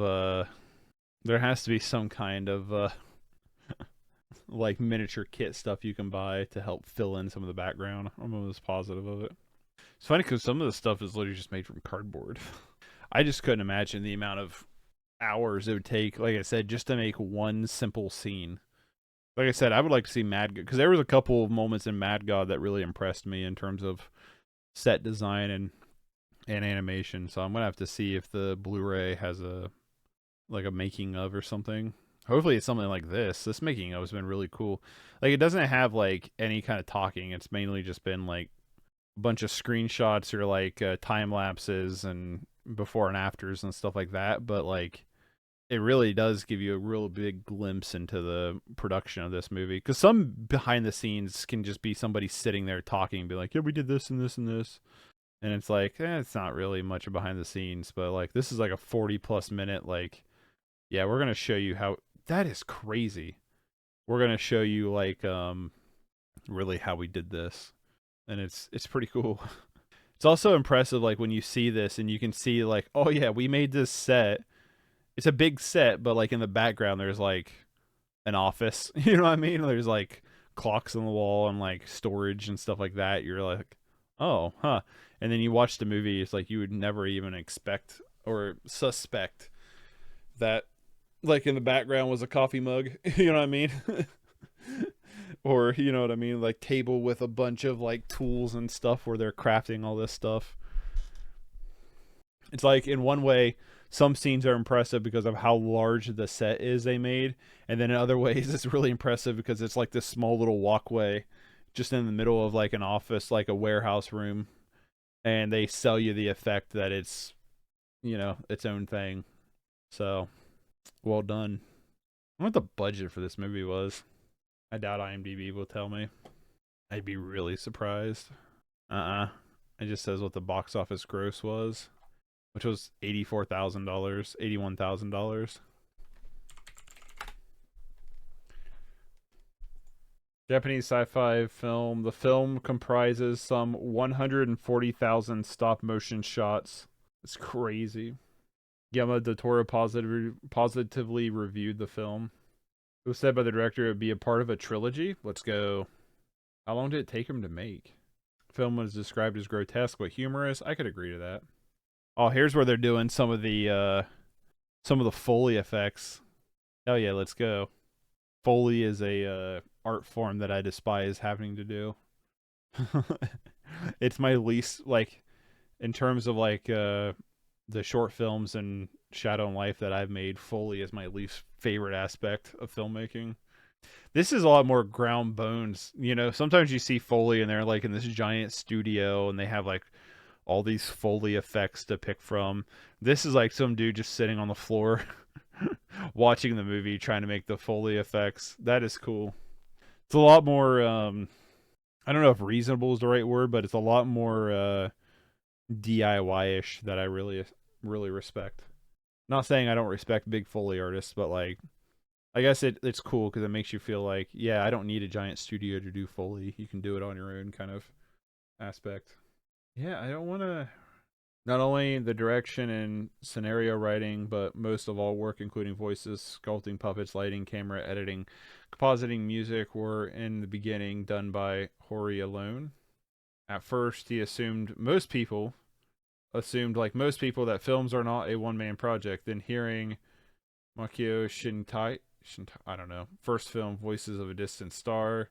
like miniature kit stuff you can buy to help fill in some of the background. I'm almost positive of it. It's funny because some of the stuff is literally just made from cardboard. I just couldn't imagine the amount of hours it would take, like I said, just to make one simple scene. Like I said, I would like to see Mad God, because there was a couple of moments in Mad God that really impressed me in terms of set design and animation. So I'm gonna have to see if the Blu-ray has a like a making of or something. Hopefully it's something like this. This making of has been really cool. Like it doesn't have like any kind of talking. It's mainly just been like a bunch of screenshots or like time lapses and before and afters and stuff like that. But like it really does give you a real big glimpse into the production of this movie. Because some behind the scenes can just be somebody sitting there talking and be like, yeah, we did this and this and this. And it's like, it's not really much of behind the scenes. But like, this is like a 40+ minute, like, yeah, we're going to show you how. That is crazy. We're going to show you, like, really how we did this. And it's pretty cool. It's also impressive, like, when you see this and you can see, like, oh, yeah, we made this set. It's a big set, but like in the background there's like an office. You know what I mean? There's like clocks on the wall and like storage and stuff like that. You're like, oh, huh. And then you watch the movie, it's like you would never even expect or suspect that like in the background was a coffee mug. You know what I mean? Or you know what I mean? Like table with a bunch of like tools and stuff where they're crafting all this stuff. It's like in one way some scenes are impressive because of how large the set is they made, and then in other ways it's really impressive because it's like this small little walkway just in the middle of like an office, like a warehouse room, and they sell you the effect that it's, you know, its own thing. So well done. I wonder what the budget for this movie was. I doubt IMDb will tell me. I'd be really surprised. It just says what the box office gross was, which was $84,000, $81,000. Japanese sci-fi film. The film comprises some 140,000 stop-motion shots. It's crazy. Guillermo del Toro positively reviewed the film. It was said by the director it would be a part of a trilogy. Let's go. How long did it take him to make? The film was described as grotesque but humorous. I could agree to that. Oh, here's where they're doing some of the Foley effects. Hell yeah, let's go. Foley is a art form that I despise having to do. It's my least, like, in terms of like the short films and Shadow and Life that I've made, Foley is my least favorite aspect of filmmaking. This is a lot more ground bones, you know. Sometimes you see Foley and they're like in this giant studio and they have like all these Foley effects to pick from. This is like some dude just sitting on the floor watching the movie trying to make the Foley effects. That is cool. It's a lot more I don't know if reasonable is the right word, but it's a lot more DIY-ish that I really respect. Not saying I don't respect big Foley artists, but like I guess it's cool because it makes you feel like, yeah, I don't need a giant studio to do Foley. You can do it on your own kind of aspect. Yeah, I don't want to. Not only the direction and scenario writing, but most of all work, including voices, sculpting, puppets, lighting, camera, editing, compositing, music, were in the beginning done by Hori alone. At first, he assumed, like most people, that films are not a one-man project. Then hearing Makio Shintai, I don't know, first film, Voices of a Distant Star,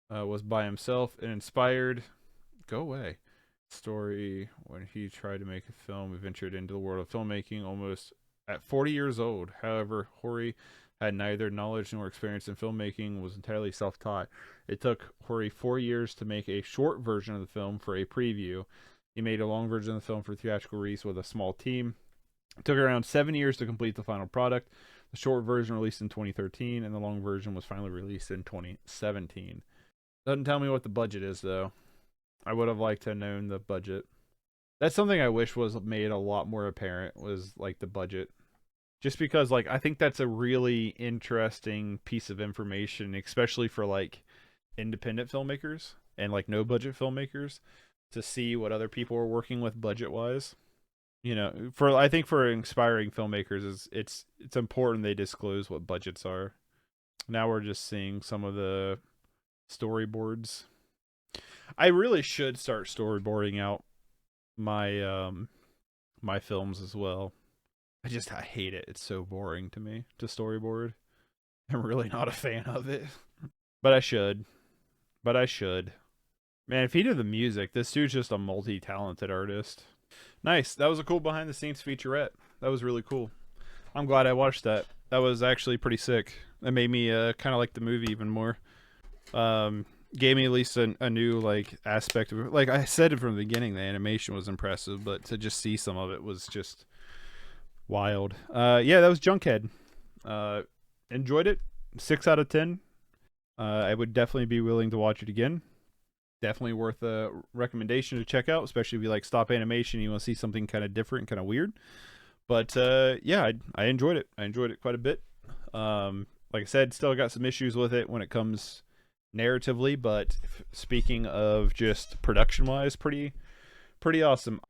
was by himself and inspired. Go away. Story when he tried to make a film, he ventured into the world of filmmaking almost at 40 years old. However, Hori had neither knowledge nor experience in filmmaking, was entirely self-taught. It took Hori 4 years to make a short version of the film for a preview. He made a long version of the film for theatrical release with a small team. It took around 7 years to complete the final product. The short version released in 2013, and the long version was finally released in 2017. Doesn't tell me what the budget is, though. I would have liked to have known the budget. That's something I wish was made a lot more apparent, was like the budget. Just because like I think that's a really interesting piece of information, especially for like independent filmmakers and like no budget filmmakers, to see what other people are working with budget wise. You know, for I think for inspiring filmmakers is it's important they disclose what budgets are. Now we're just seeing some of the storyboards. I really should start storyboarding out my my films as well. I hate it. It's so boring to me to storyboard. I'm really not a fan of it. But I should. But I should. Man, if he did the music, this dude's just a multi-talented artist. Nice. That was a cool behind the scenes featurette. That was really cool. I'm glad I watched that. That was actually pretty sick. That made me kind of like the movie even more. Gave me at least a new like aspect of it. Like I said from the beginning, the animation was impressive, but to just see some of it was just wild. Yeah, that was Junkhead. Enjoyed it. 6 out of 10. I would definitely be willing to watch it again. Definitely worth a recommendation to check out, especially if you like stop animation and you want to see something kind of different, kind of weird. But yeah, I enjoyed it. I enjoyed it quite a bit. Like I said, still got some issues with it when it comes narratively, but speaking of just production wise, pretty awesome.